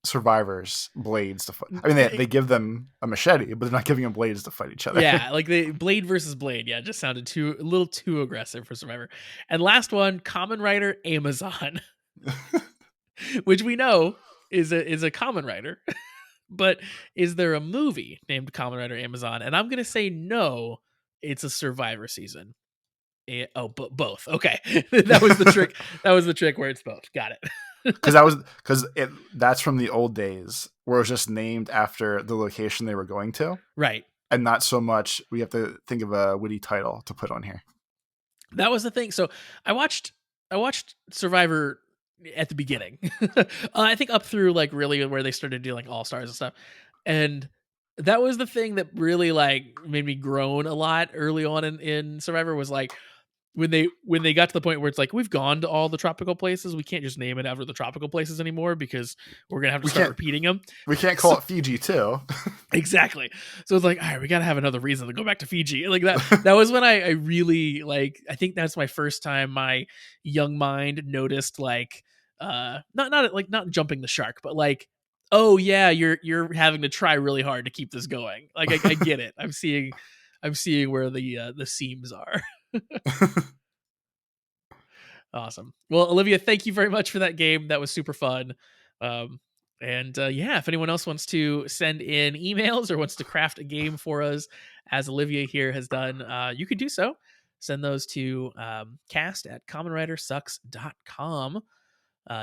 survivors blades to fight. I mean, they give them a machete, but they're not giving them blades to fight each other. Yeah, like the Blade versus Blade. Yeah, it just sounded a little too aggressive for Survivor. And last one, Kamen Rider Amazon, which we know is a Kamen Rider. But is there a movie named Kamen Rider Amazon? And I'm gonna say no. It's a Survivor season. Both. Okay, that was the trick. That was the trick where it's both. Got it. Because that's from the old days where it was just named after the location they were going to, right? And not so much we have to think of a witty title to put on here. That was the thing. So I watched Survivor at the beginning. I think up through like really where they started doing like All Stars and stuff, and that was the thing that really like made me groan a lot early on in Survivor was like when they got to the point where it's like we've gone to all the tropical places, we can't just name it after the tropical places anymore because we're gonna have to start repeating them. We can't call it Fiji too. Exactly. So it's like, all right, we gotta have another reason to go back to Fiji. Like that was when I really like. I think that's my first time my young mind noticed like not jumping the shark, but like, oh yeah, you're having to try really hard to keep this going. Like I get it. I'm seeing where the seams are. Awesome. Well, Olivia, thank you very much for that game. That was super fun. If anyone else wants to send in emails or wants to craft a game for us, as Olivia here has done, you could do so. Send those to cast@kamenridersucks.com.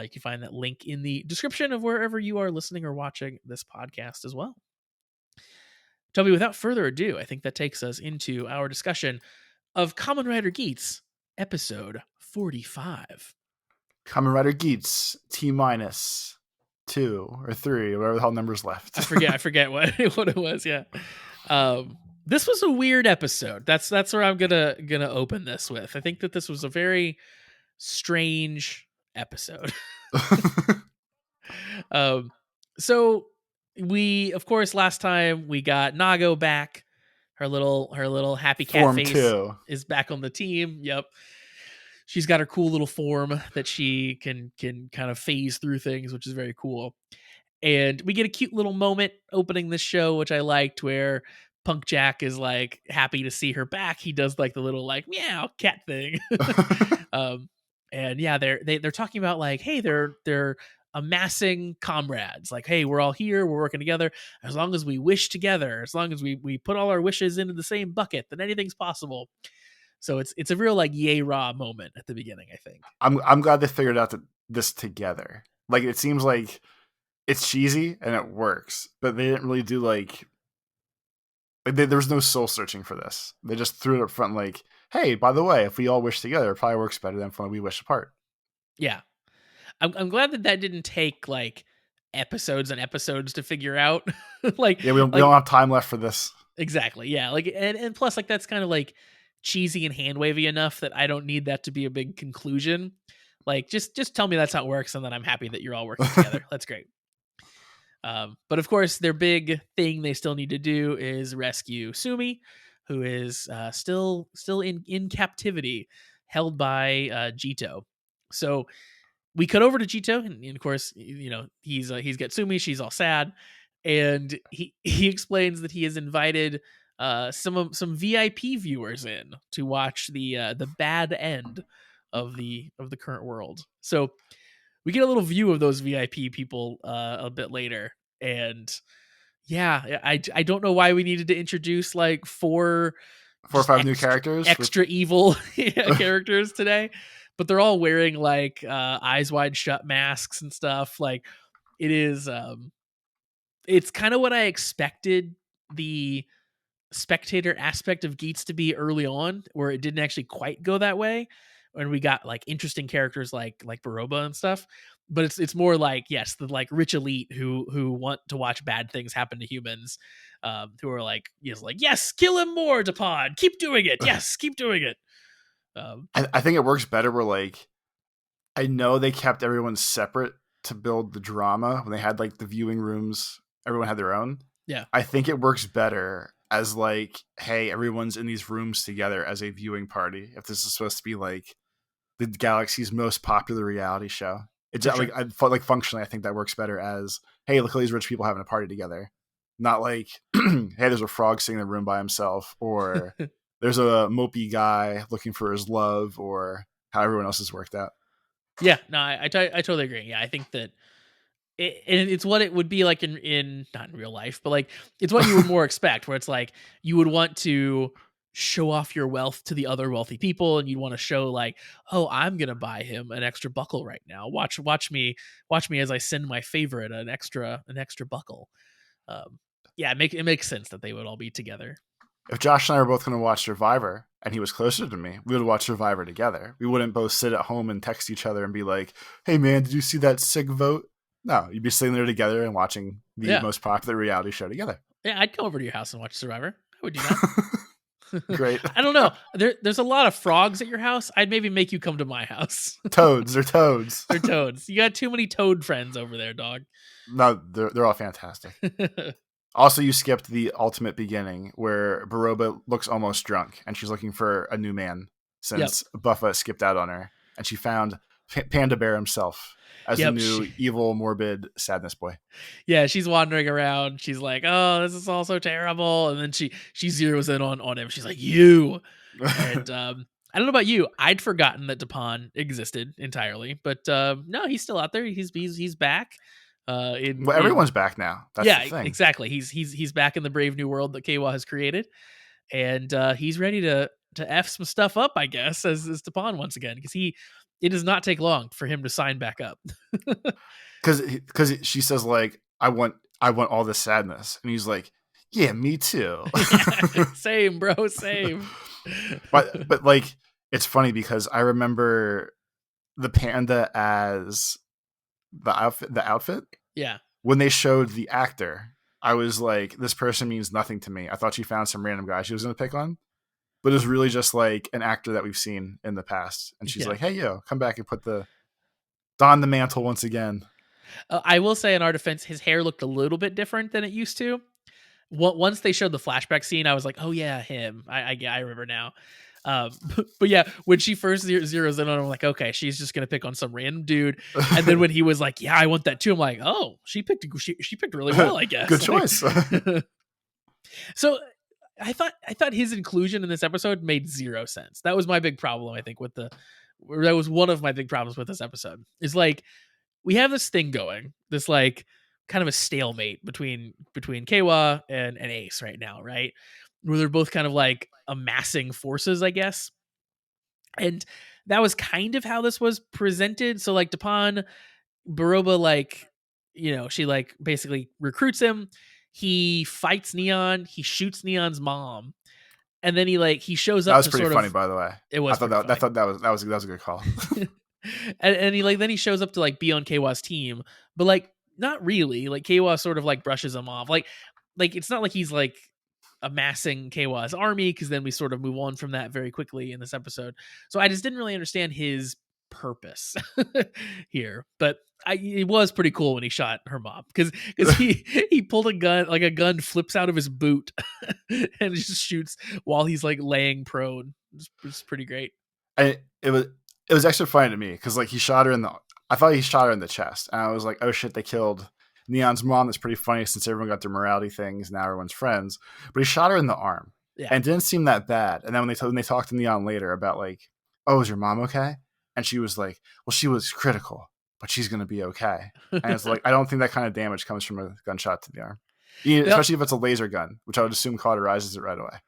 You can find that link in the description of wherever you are listening or watching this podcast as well. Toby, without further ado, I think that takes us into our discussion of Kamen Rider Geats, episode 45. Kamen Rider Geats, T-2 or 3, or whatever the hell number's left. I forget what it was, yeah. This was a weird episode. That's where I'm gonna open this with. I think that this was a very strange episode. So we, of course, last time we got Nago back. Her little happy cat Form face 2 is back on the team. Yep. She's got her cool little form that she can kind of phase through things, which is very cool. And we get a cute little moment opening this show, which I liked, where Punk Jack is like happy to see her back. He does like the little like meow cat thing. um, and yeah, they're talking about like, hey, they're amassing comrades. Like, hey, we're all here, we're working together. As long as we wish together, as long as we put all our wishes into the same bucket, then anything's possible. So it's a real like yay rah moment at the beginning, I think. I'm glad they figured out this together. Like, it seems like it's cheesy and it works, but they didn't really do like there was no soul searching for this. They just threw it up front like, hey, by the way, if we all wish together, it probably works better than when we wish apart. Yeah. I'm glad that didn't take like episodes and episodes to figure out. Like, yeah, we don't have time left for this. Exactly. Yeah. Like, and plus, like, that's kind of like cheesy and hand wavy enough that I don't need that to be a big conclusion. Like, just tell me that's how it works, and then I'm happy that you're all working together. That's great. But of course, their big thing they still need to do is rescue Sumi, who is still in captivity, held by Jito. So we cut over to Jito, and of course, he's got Sumi. She's all sad, and he explains that he has invited some VIP viewers in to watch the bad end of the current world. So we get a little view of those VIP people a bit later, and yeah, I don't know why we needed to introduce like four or five new characters, extra evil characters today, but they're all wearing like eyes wide shut masks and stuff. Like, it is it's kind of what I expected the spectator aspect of Geats to be early on, where it didn't actually quite go that way, and we got like interesting characters like Baroba and stuff. But it's more like, yes, the like rich elite who want to watch bad things happen to humans, who are like, yes, kill him more, Depod, keep doing it, yes, keep doing it. I think it works better where like, I know they kept everyone separate to build the drama when they had like the viewing rooms, everyone had their own. Yeah, I think it works better as like, hey, everyone's in these rooms together as a viewing party. If this is supposed to be like the galaxy's most popular reality show, it's like, I felt like functionally, I think that works better as, hey, look at these rich people having a party together. Not like, hey, there's a frog sitting in a room by himself, or there's a mopey guy looking for his love, or how everyone else is worked out. Yeah, no, I totally agree. Yeah, I think that it's what it would be like in not in real life, but like it's what you would more expect, where it's like you would want to show off your wealth to the other wealthy people, and you'd want to show like, oh, I'm gonna buy him an extra buckle right now. Watch me as I send my favorite an extra buckle. Yeah, it makes sense that they would all be together. If Josh and I were both going to watch Survivor and he was closer to me, we would watch Survivor together. We wouldn't both sit at home and text each other and be like, hey man, did you see that sick vote? No, you'd be sitting there together and watching the most popular reality show together. Yeah, I'd go over to your house and watch Survivor. I would do that. Great. I don't know. There's a lot of frogs at your house. I'd maybe make you come to my house. Toads. They're toads. They're toads. You got too many toad friends over there, dog. No, they're all fantastic. Also, you skipped the ultimate beginning where Baroba looks almost drunk and she's looking for a new man since Buffa skipped out on her, and she found Panda Bear himself as a new evil, morbid sadness boy. Yeah, she's wandering around. She's like, oh, this is all so terrible. And then she zeroes in on him. She's like, you. And I don't know about you. I'd forgotten that Dupont existed entirely. But no, he's still out there. He's back. Everyone's back now. That's the thing. Exactly. He's back in the brave new world that Keiwa has created. And he's ready to F some stuff up, I guess, as Dupont once again. Because it does not take long for him to sign back up. Because she says like, I want all this sadness, and he's like, yeah, me too. Same, bro, same. but like, it's funny because I remember the panda as the outfit. Yeah. When they showed the actor, I was like, this person means nothing to me. I thought she found some random guy she was going to pick on. But it was really just like an actor that we've seen in the past. And she's like, hey, yo, come back and don the mantle once again. I will say in our defense, his hair looked a little bit different than it used to. Once they showed the flashback scene, I was like, oh yeah, him. I remember now. But yeah, when she first zeroes in on him, I'm like, okay, she's just gonna pick on some random dude. And then when he was like, yeah, I want that too, I'm like, oh, she picked really well, I guess. Good Like, choice. so I thought his inclusion in this episode made zero sense. That was my big problem, I think, that was one of my big problems with this episode. Is like we have this thing going, this like kind of a stalemate between Keiwa and Ace right now, right? Where they're both kind of like amassing forces, I guess. And that was kind of how this was presented. So like Dupin, Baroba, like, she like basically recruits him. He fights Neon. He shoots Neon's mom, and then he shows up. That was to pretty sort funny, of, by the way. It was. I thought that was a good call. and he shows up to like be on Keiwa's team, but like not really. Like Keiwa sort of like brushes him off. Like it's not like he's like amassing Keiwa's army, because then we sort of move on from that very quickly in this episode. So I just didn't really understand his purpose here. But it was pretty cool when he shot her mom, because he pulled a gun flips out of his boot and just shoots while he's like laying prone. It's pretty great. It was extra funny to me because like I thought he shot her in the chest, and I was like, oh shit, they killed Neon's mom. That's pretty funny since everyone got their morality things, now everyone's friends. But he shot her in the arm, and it didn't seem that bad. And then when they talked to Neon later about like, oh, is your mom okay? And she was like, well, she was critical, but she's gonna be okay. And it's like, I don't think that kind of damage comes from a gunshot to the arm, especially if it's a laser gun, which I would assume cauterizes it right away.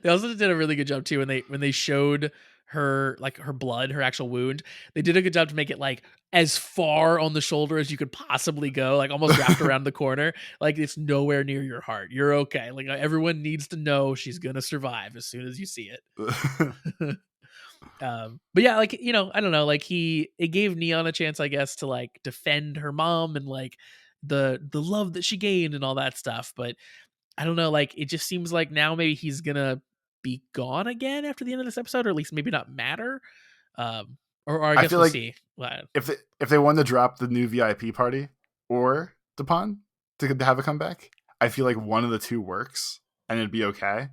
They also did a really good job too when they showed her like her blood, her actual wound. They did a good job to make it like as far on the shoulder as you could possibly go, like almost wrapped around the corner. Like it's nowhere near your heart. You're okay. Like everyone needs to know she's gonna survive as soon as you see it. But yeah, like, I don't know, like it gave Neon a chance, I guess, to like defend her mom and like the love that she gained and all that stuff. But I don't know, like it just seems like now maybe he's gonna be gone again after the end of this episode, or at least maybe not matter. Or I guess we'll see. If they wanted to drop the new VIP party or Dupin to have a comeback, I feel like one of the two works and it'd be okay.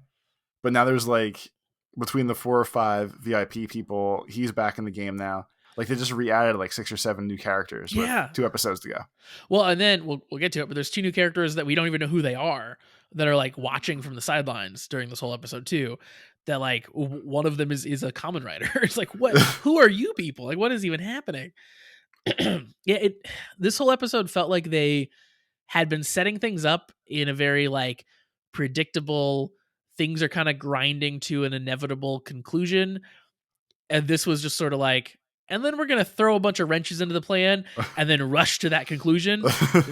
But now there's like between the 4 or 5 VIP people, he's back in the game now. Like they just re-added like 6 or 7 new characters with 2 episodes to go. Well, and then we'll get to it, but there's 2 new characters that we don't even know who they are, that are like watching from the sidelines during this whole episode too. That like one of them is a Kamen Rider. It's like, what? Who are you people? Like, what is even happening? This whole episode felt like they had been setting things up in a very like predictable. Things are kind of grinding to an inevitable conclusion, and this was just sort of like, and then we're gonna throw a bunch of wrenches into the plan and then rush to that conclusion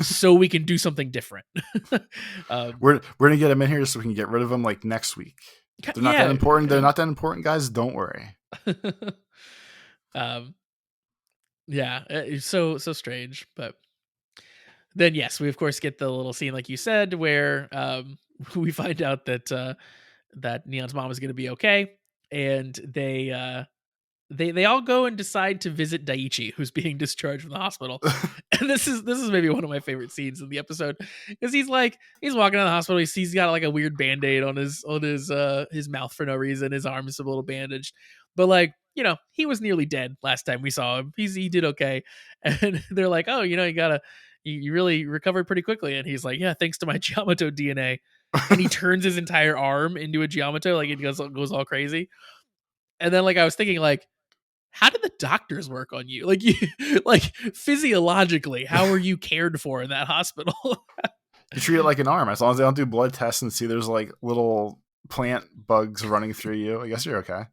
so we can do something different. We're gonna get them in here so we can get rid of them like next week. They're not that important. They're not that important, guys. Don't worry. It's so strange. But then yes, we of course get the little scene like you said where we find out that Neon's mom is going to be okay, and they all go and decide to visit Daiichi, who's being discharged from the hospital. And this is maybe one of my favorite scenes in the episode, because he's walking out of the hospital. He's got like a weird band-aid on his mouth for no reason. His arm is a little bandaged, but like, he was nearly dead last time we saw him. He did okay, and they're like, oh, you really recovered pretty quickly. And he's like, yeah, thanks to my Giamato DNA. And he turns his entire arm into a Giamato, like it goes all crazy. And then like I was thinking, like, how did the doctors work on you? Like, like physiologically, how are you cared for in that hospital? You treat it like an arm. As long as they don't do blood tests and see there's like little plant bugs running through you, I guess you're okay.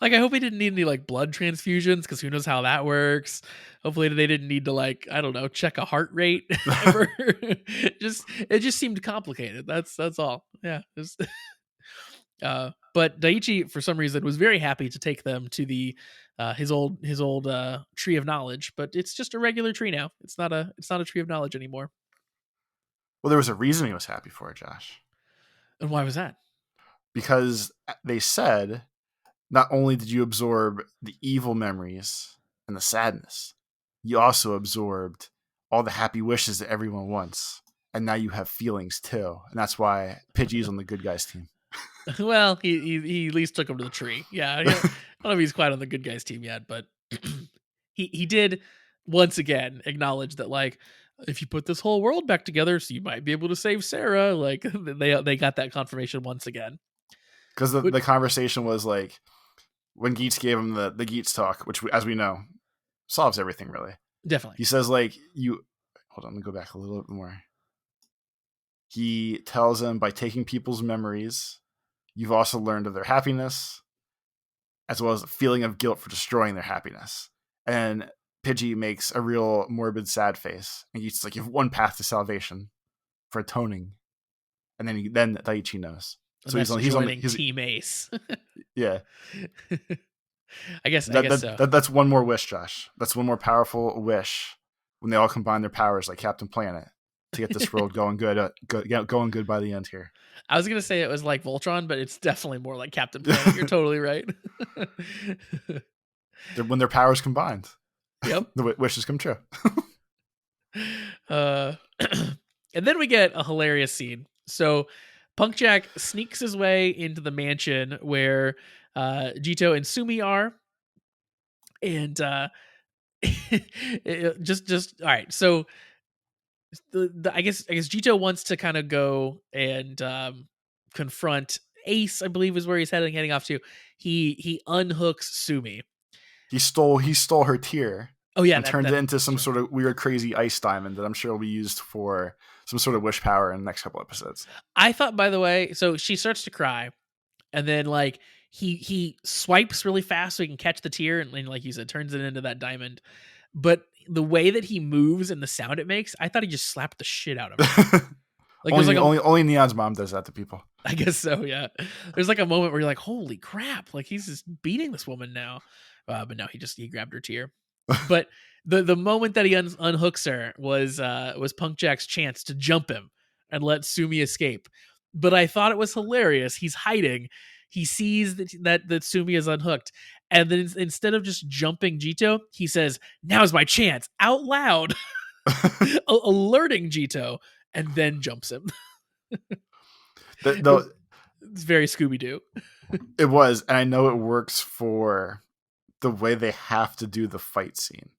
Like, I hope he didn't need any like blood transfusions, because who knows how that works. Hopefully they didn't need to like, I don't know, check a heart rate ever. It just seemed complicated. That's all. Yeah. But Daiichi, for some reason, was very happy to take them to the his old tree of knowledge, but it's just a regular tree now. It's not a tree of knowledge anymore. Well, there was a reason he was happy for it, Josh. And why was that? Because they said, not only did you absorb the evil memories and the sadness, you also absorbed all the happy wishes that everyone wants. And now you have feelings too. And that's why Pidgey's on the good guys team. Well, he at least took him to the tree. Yeah, I don't know if he's quite on the good guys team yet, but he did once again acknowledge that, like, if you put this whole world back together, so you might be able to save Sarah. Like they got that confirmation once again. Because But the conversation was like when Geats gave him the Geats talk, which as we know solves everything really. definitely, He says like you hold on, let me go back a little bit more. He tells him by taking people's memories, you've also learned of their happiness, as well as a feeling of guilt for destroying their happiness. And Pidgey makes a real morbid, sad face, and he's like, "You have one path to salvation for atoning." And then Daiichi knows, and so that's he's on joining he's Team Ace. yeah. I guess so. That's one more wish, Josh. That's one more powerful wish when they all combine their powers, like Captain Planet, to get this world going good, going good by the end here. I was gonna say it was like Voltron, but it's definitely more like Captain Planet. You're totally right. When their powers combined, Yep. the wishes come true. And then we get a hilarious scene. So Punk Jack sneaks his way into the mansion where Jito and Sumi are, and just all right. So I guess Jito wants to kind of go and confront Ace. I believe is where he's heading off to. He unhooks Sumi. He stole her tear. Oh yeah, and turned it into some sure. sort of weird, crazy ice diamond that I'm sure will be used for some sort of wish power in the next couple episodes. I thought, by the way, so she starts to cry, and then like he swipes really fast so he can catch the tear, and like you said, turns it into that diamond. But the way that he moves and the sound it makes, I thought he just slapped the shit out of her. Like only Neon's mom does that to people. I guess so, yeah. There's like a moment where you're like, holy crap, like he's just beating this woman now. But no, he grabbed her tear. But the moment that he unhooks her was Punk Jack's chance to jump him and let Sumi escape. But I thought it was hilarious. He's hiding. He sees that Sumi is unhooked, and then instead of just jumping Jito, he says, "Now's my chance!" out loud, alerting Jito, and then jumps him. It's very Scooby Doo. It was, and I know it works for the way they have to do the fight scene.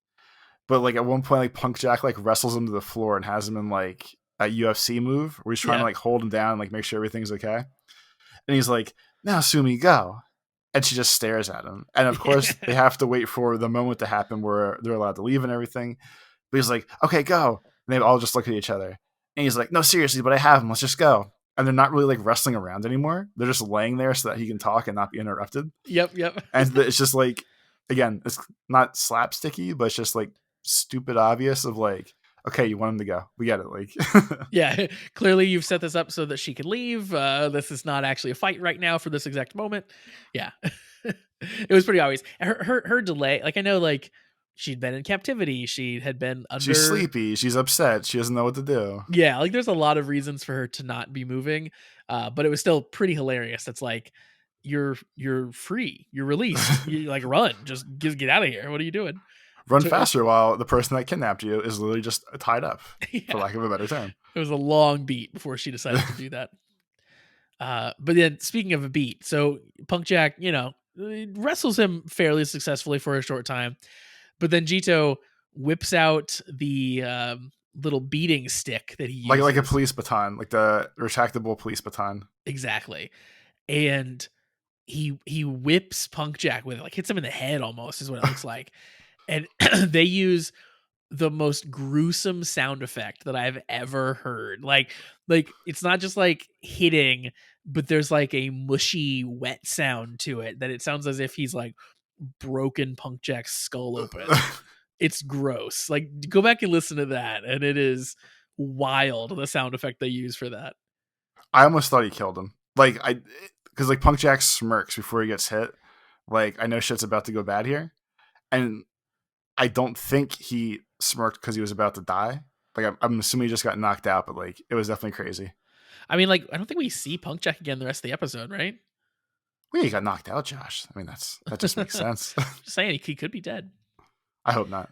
But like at one point, like Punk Jack like wrestles him to the floor and has him in like a UFC move where he's trying to like hold him down and like make sure everything's okay. And he's like, "Now Sumi, go." And she just stares at him. And of course, they have to wait for the moment to happen where they're allowed to leave and everything. But he's like, "Okay, go." And they all just look at each other. And he's like, "No, seriously, but I have him. Let's just go." And they're not really like wrestling around anymore. They're just laying there so that he can talk and not be interrupted. Yep. And it's just like, again, it's not slapsticky, but it's just like stupid obvious of like, okay, you want him to go. We get it. Like, yeah, clearly you've set this up so that she can leave. This is not actually a fight right now for this exact moment. Yeah, it was pretty obvious. Her delay, like I know, like she'd been in captivity. She had been under. She's sleepy. She's upset. She doesn't know what to do. Yeah, like there's a lot of reasons for her to not be moving, but it was still pretty hilarious. It's like you're free, you're released. You like run, just get out of here. What are you doing? Run faster while the person that kidnapped you is literally just tied up, for lack of a better term. It was a long beat before she decided to do that. But then speaking of a beat, so Punk Jack, wrestles him fairly successfully for a short time, but then Jito whips out the little beating stick that he uses. Like a police baton, like the retractable police baton. Exactly. And he whips Punk Jack with it, like hits him in the head almost is what it looks like. And they use the most gruesome sound effect that I've ever heard. Like it's not just like hitting, but there's like a mushy, wet sound to it that it sounds as if he's like broken Punk Jack's skull open. It's gross. Like go back and listen to that, and it is wild the sound effect they use for that. I almost thought he killed him. Because like Punk Jack smirks before he gets hit. Like I know shit's about to go bad here, and I don't think he smirked because he was about to die. Like I'm assuming he just got knocked out, but like it was definitely crazy. I mean, like I don't think we see Punk Jack again the rest of the episode, right? Well, he got knocked out, Josh. I mean, that just makes sense. Just saying, he could be dead. I hope not.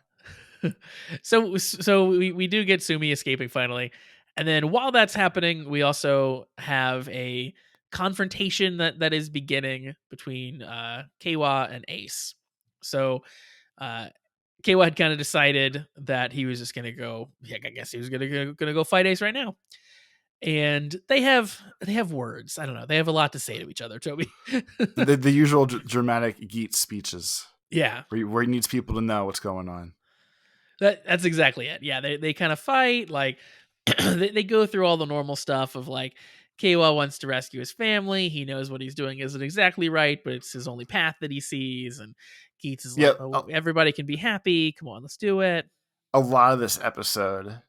So we do get Sumi escaping finally, and then while that's happening, we also have a confrontation that is beginning between Keiwa and Ace. So Keiwa had kind of decided that he was just gonna go. Yeah, I guess he was gonna go fight Ace right now. And they have words. I don't know. They have a lot to say to each other, Toby. The usual dramatic Geats speeches Yeah, where he needs people to know what's going on. that's exactly it. Yeah, they kind of fight. Like they go through all the normal stuff of like Keiwa wants to rescue his family. He knows what he's doing isn't exactly right, but it's his only path that he sees. And Geats is Yeah, like, "Oh, everybody can be happy. Come on, let's do it." a lot of this episode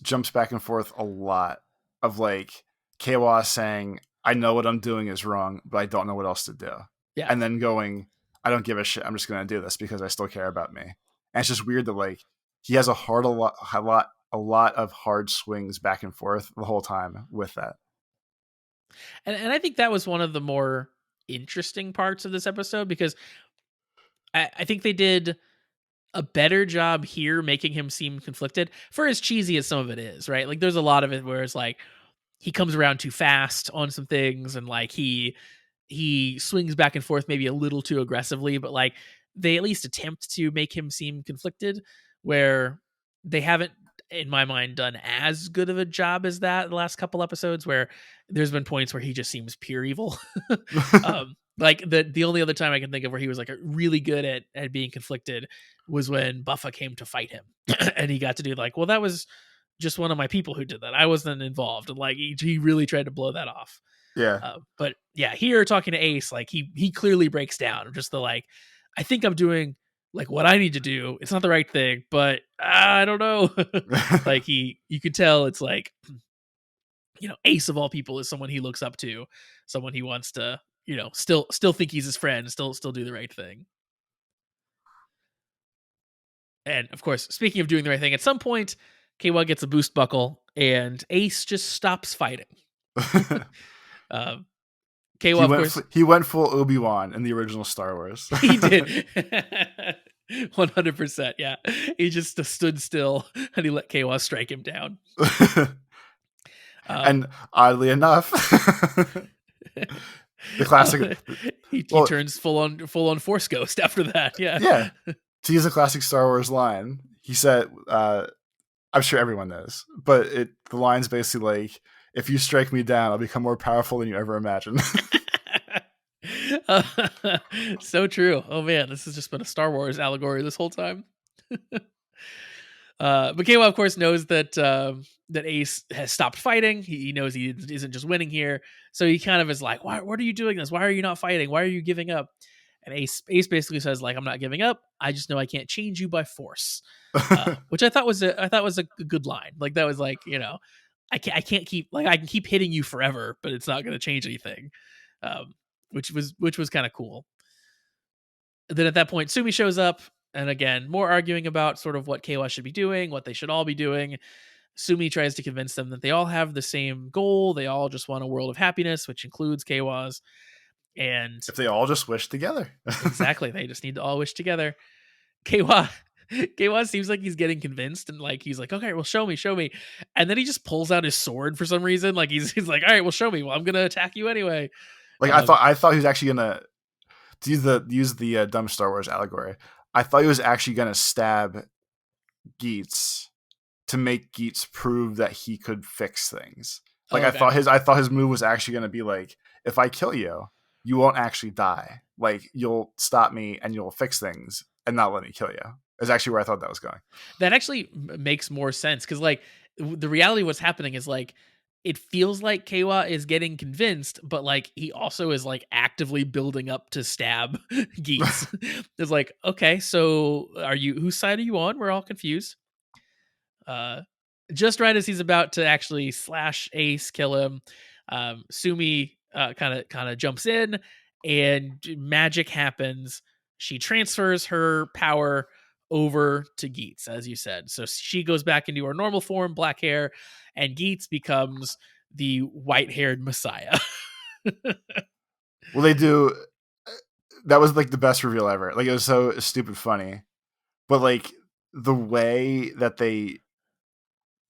jumps back and forth a lot of like Keiwa saying, I know what I'm doing is wrong, but I don't know what else to do. Yeah, And then going, I don't give a shit. I'm just going to do this because I still care about me. And it's just weird that like he has a lot of hard swings back and forth the whole time with that. and I think that was one of the more interesting parts of this episode because I think they did a better job here making him seem conflicted for as cheesy as some of it is, right? Like there's a lot of it where it's like he comes around too fast on some things and like he swings back and forth maybe a little too aggressively, but like they at least attempt to make him seem conflicted where they haven't in my mind done as good of a job as that the last couple episodes where there's been points where he just seems pure evil. Like the only other time I can think of where he was like really good at being conflicted was when Buffa came to fight him and he got to do like, well, that was just one of my people who did that. I wasn't involved. And like he really tried to blow that off. Yeah. But yeah, here talking to Ace, like he clearly breaks down. Just the like, I think I'm doing like what I need to do. It's not the right thing, but I don't know. Like you could tell it's like, you know, Ace of all people is someone he looks up to, someone he wants to, you know, still think he's his friend, still do the right thing. And of course, speaking of doing the right thing, at some point, Keiwa gets a boost buckle and Ace just stops fighting. Keiwa, of course, he went full Obi-Wan in the original Star Wars. he did. 100%. Yeah. He just stood still and he let Keiwa strike him down. And oddly enough, the classic. He turns full on Force Ghost after that. Yeah. Yeah. To use a classic Star Wars line, he said, I'm sure everyone knows, but the line's basically like, if you strike me down, I'll become more powerful than you ever imagined. So true. Oh man, this has just been a Star Wars allegory this whole time. But Keiwa, of course, knows that Ace has stopped fighting. He knows he isn't just winning here, so he kind of is like, "Why? What are you doing this? Why are you not fighting? Why are you giving up?" And Ace basically says, "Like, I'm not giving up. I just know I can't change you by force," which I thought was a good line. Like that was like, you know, I can't keep like I can keep hitting you forever, but it's not going to change anything. Which was kind of cool. Then at that point, Sumi shows up, and again, more arguing about sort of what Keiwa should be doing, what they should all be doing. Sumi tries to convince them that they all have the same goal. They all just want a world of happiness, which includes Keiwa's. And if they all just wish together. Exactly. They just need to all wish together. Keiwa seems like he's getting convinced and like he's like, okay, well, show me. And then he just pulls out his sword for some reason. Like he's like, all right, well, show me. Well, I'm gonna attack you anyway. Like I thought he was actually gonna use the dumb Star Wars allegory. I thought he was actually gonna stab Geats to make Geats prove that he could fix things. Like okay. I thought his move was actually gonna be like, if I kill you, you won't actually die. Like you'll stop me and you'll fix things and not let me kill you. Is actually where I thought that was going. That actually makes more sense because like the reality of what's happening is like it feels like Keiwa is getting convinced, but like he also is like actively building up to stab Geats. It's like, okay, so whose side are you on? We're all confused. Just right as he's about to actually slash Ace, kill him, Sumi kind of jumps in and magic happens. She transfers her power over to Geats, as you said. So she goes back into her normal form, black hair, and Geats becomes the white-haired messiah. Well, they do. That was like the best reveal ever. Like it was so stupid funny, but like the way that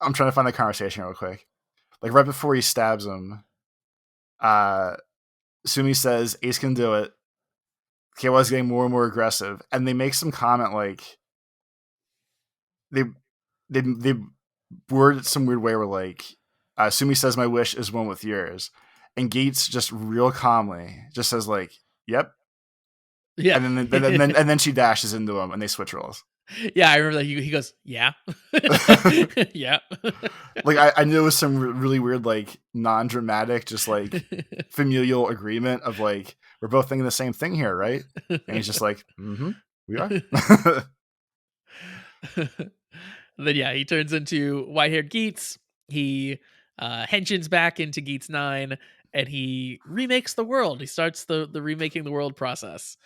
I'm trying to find the conversation real quick. Like right before he stabs him, Sumi says Ace can do it. Keiwa's getting more and more aggressive, and they make some comment like they word it some weird way where like Sumi says my wish is one with yours, and Gates just real calmly just says like yep, Yeah. and then she dashes into him and they switch roles. Yeah, I remember that he goes, yeah. Yeah. Like I knew it was some really weird like non-dramatic just like familial agreement of like we're both thinking the same thing here, right? And he's just like we are. Then yeah, he turns into white-haired Geats. He henshins back into Geats 9 and he remakes the world. He starts the remaking the world process.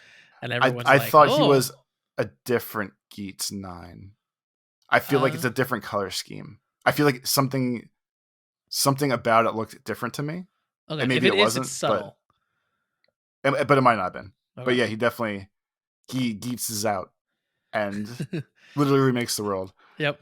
And everyone's I like, thought oh, he was a different Geats 9. I feel like it's a different color scheme. I feel like something about it looked different to me. okay. And maybe If it wasn't, it's subtle. but it might not have been. Okay. But yeah, he definitely Geats is out and literally remakes the world. Yep.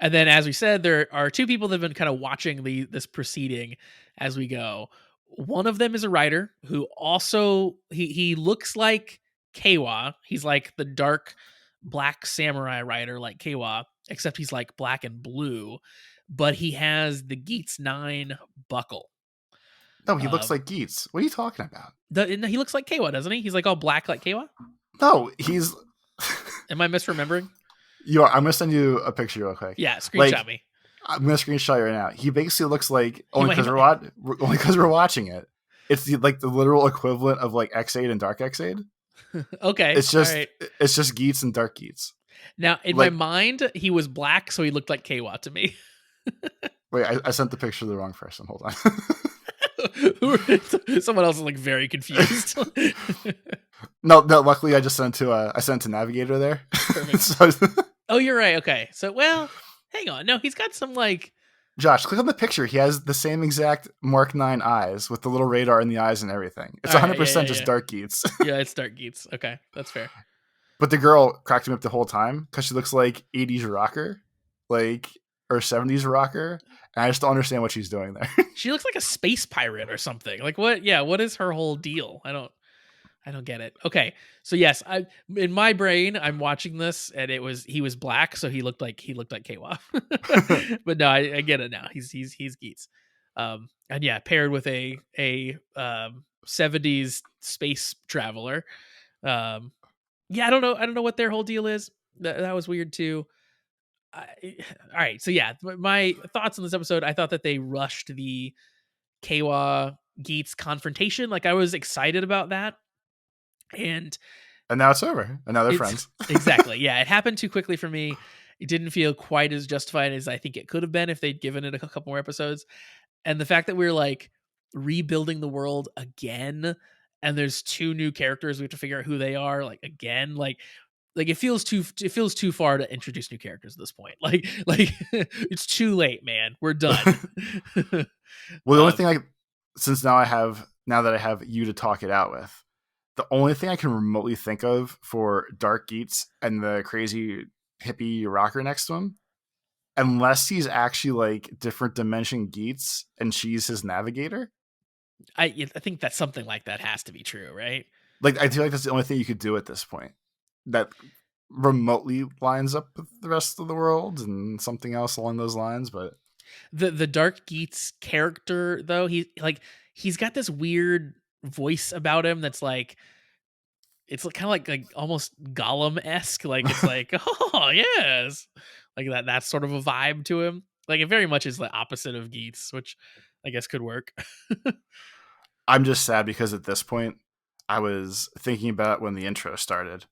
And then, as we said, there are two people that have been kind of watching this proceeding as we go. One of them is a writer who also he looks like Keiwa. He's like the dark black samurai rider like Keiwa, except he's like black and blue, but he has the Geats 9 buckle. No, he looks like Geats. What are you talking about? He looks like Keiwa, doesn't he? He's like all black like Keiwa. No, he's. Am I misremembering? You are. I'm gonna send you a picture real quick. Yeah, screenshot me. I'm gonna screenshot you right now. He basically looks like only because we're watching it. It's the literal equivalent of like X8 and Dark X8. Okay, it's just right. It's just Geats and Dark Geats. Now, in my mind, he was black, so he looked like Keiwa to me. Wait, I sent the picture to the wrong person. Hold on. Someone else is like very confused. No. Luckily, I just sent to Navigator there. Perfect. Oh, you're right. Okay, so well, hang on. No, he's got some like. Josh, click on the picture. He has the same exact Mark 9 eyes with the little radar in the eyes and everything. It's 100% just Dark Geats. Yeah, it's Dark Geats. Okay, that's fair. But the girl cracked him up the whole time because she looks like 80s rocker, like or 70s rocker, and I just don't understand what she's doing there. She looks like a space pirate or something. Like what? Yeah, what is her whole deal? I don't get it. Okay, so yes, in my brain, I'm watching this, and he was black, so he looked like Keiwa. But no, I get it now. He's Geats, and yeah, paired with a 70s space traveler. Yeah, I don't know what their whole deal is. That was weird too. All right, so yeah, my thoughts on this episode. I thought that they rushed the Keiwa Geats confrontation. Like I was excited about that. And now it's over. And now they're friends. Exactly. Yeah, it happened too quickly for me. It didn't feel quite as justified as I think it could have been if they'd given it a couple more episodes. And the fact that we're like rebuilding the world again, and there's two new characters, we have to figure out who they are. Like again, like it feels too far to introduce new characters at this point. Like it's too late, man. We're done. Well, the only thing since now that I have you to talk it out with. The only thing I can remotely think of for Dark Geats and the crazy hippie rocker next to him, unless he's actually like different dimension Geats and she's his navigator. I think that something like that has to be true, right? Like I feel like that's the only thing you could do at this point that remotely lines up with the rest of the world and something else along those lines. But the Dark Geats character, though, he's got this weird voice about him that's like it's kind of like almost Gollum-esque. Like it's like oh yes, like that sort of a vibe to him. Like it very much is the opposite of Geats, which I guess could work. I'm just sad because at this point I was thinking about when the intro started.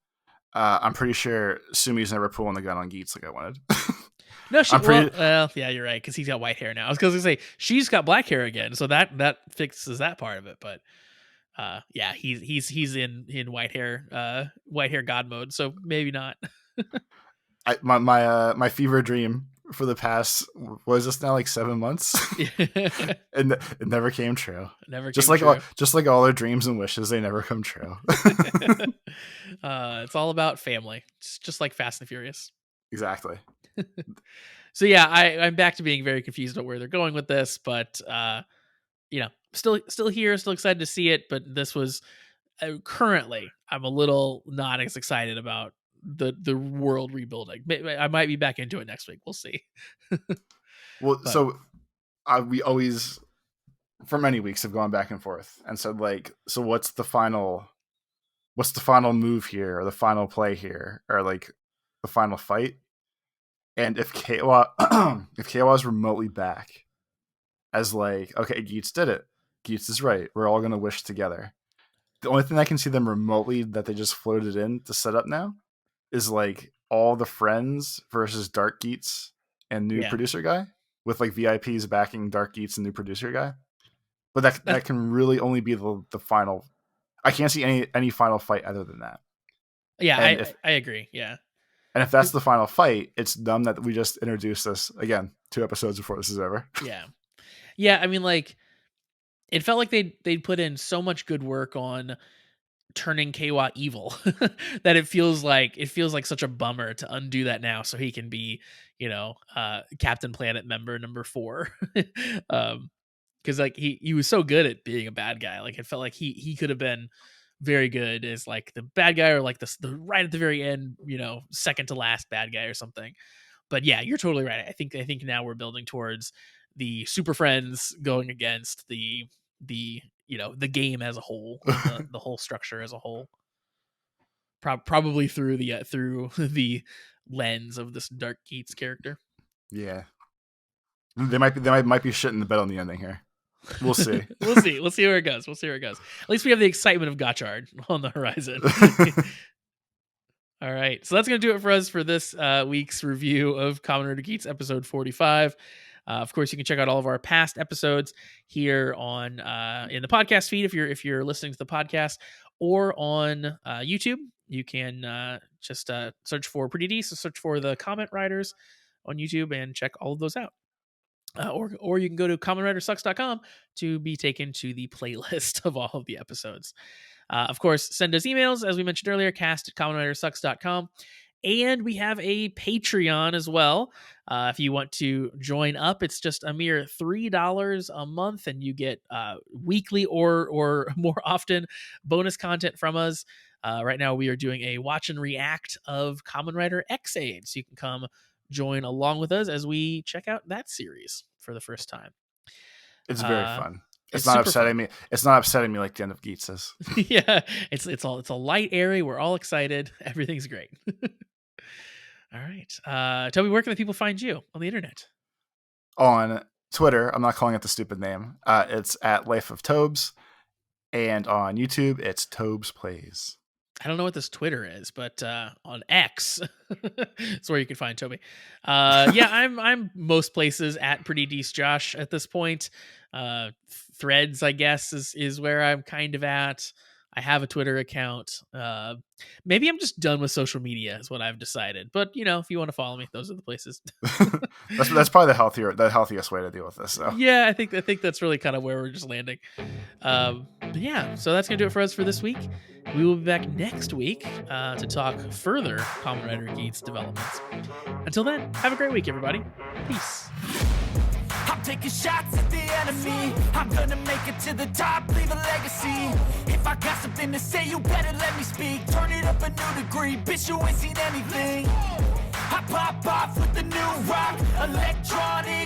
I'm pretty sure Sumi's never pulling the gun on Geats like I wanted. No, well, yeah, you're right, because he's got white hair now. I was going to say she's got black hair again, so that fixes that part of it. But yeah, he's in white hair god mode, so maybe not. My fever dream for the past was this now like 7 months, and it never came true. Just like all their dreams and wishes, they never come true. It's all about family. It's just like Fast and Furious. Exactly. So yeah, I'm back to being very confused about where they're going with this, but still here, still excited to see it, but this was currently I'm a little not as excited about the world rebuilding. I might be back into it next week. We'll see. Well, But- so we always, for many weeks, have gone back and forth and said, like, so what's the final move here, or the final play here, or like the final fight? And if Kayla's remotely back as like, okay, Geats did it. Geats is right. We're all gonna wish together. The only thing I can see them remotely that they just floated in to set up now is like all the friends versus Dark Geats and new producer guy, with like VIPs backing Dark Geats and new producer guy. But that can really only be the final. I can't see any final fight other than that. Yeah, I agree. Yeah. And if that's the final fight, it's dumb that we just introduced this again 2 episodes before this is over. Yeah. Yeah, I mean, like, it felt like they put in so much good work on turning Kayla evil that it feels like such a bummer to undo that now so he can be, Captain Planet member number 4. Because like he was so good at being a bad guy. Like, it felt like he could have been very good as like the bad guy, or like the right at the very end, second to last bad guy or something. But yeah, you're totally right. I think now we're building towards the Super Friends going against the game as a whole, the whole structure as a whole. Probably through the lens of this Dark Geats character. Yeah, they might be shitting the bed on the ending here. We'll see. We'll see where it goes. At least we have the excitement of Gotchard on the horizon. All right, so that's going to do it for us for this week's review of Kamen Rider Geats episode 45. Of course, you can check out all of our past episodes here on in the podcast feed if you're listening to the podcast, or on YouTube. You can just search for Pretty D, so search for the Kamen Riders on YouTube and check all of those out. Or you can go to KamenRiderSucks.com to be taken to the playlist of all of the episodes. Of course, send us emails, as we mentioned earlier, cast@KamenRiderSucks.com. And we have a Patreon as well. If you want to join up, it's just a mere $3 a month, and you get weekly or more often bonus content from us. Right now, we are doing a watch and react of Kamen Rider X-Aid, so you can come join along with us as we check out that series for the first time. It's very fun. It's not upsetting me. It's not upsetting me like the end of Geats is. Yeah, it's a light, airy. We're all excited. Everything's great. All right, Toby, where can the people find you on the internet? On Twitter, I'm not calling it the stupid name. It's at Life of Tobes, and on YouTube, it's Tobes Plays. I don't know what this Twitter is, but on X, it's where you can find Toby. Yeah, I'm most places at Pretty Decent Josh at this point. Threads, I guess, is where I'm kind of at. I have a Twitter account. Maybe I'm just done with social media, is what I've decided. But if you want to follow me, those are the places. That's probably the healthiest way to deal with this. So. Yeah, I think that's really kind of where we're just landing. But yeah, so that's gonna do it for us for this week. We will be back next week to talk further Kamen Rider Geats developments. Until then, have a great week, everybody. Peace. I'm taking shots at the enemy. I'm gonna make it to the top, leave a legacy. If I got something to say, you better let me speak. Turn it up a new degree, bitch, you ain't seen anything. I pop off with the new rock, electronic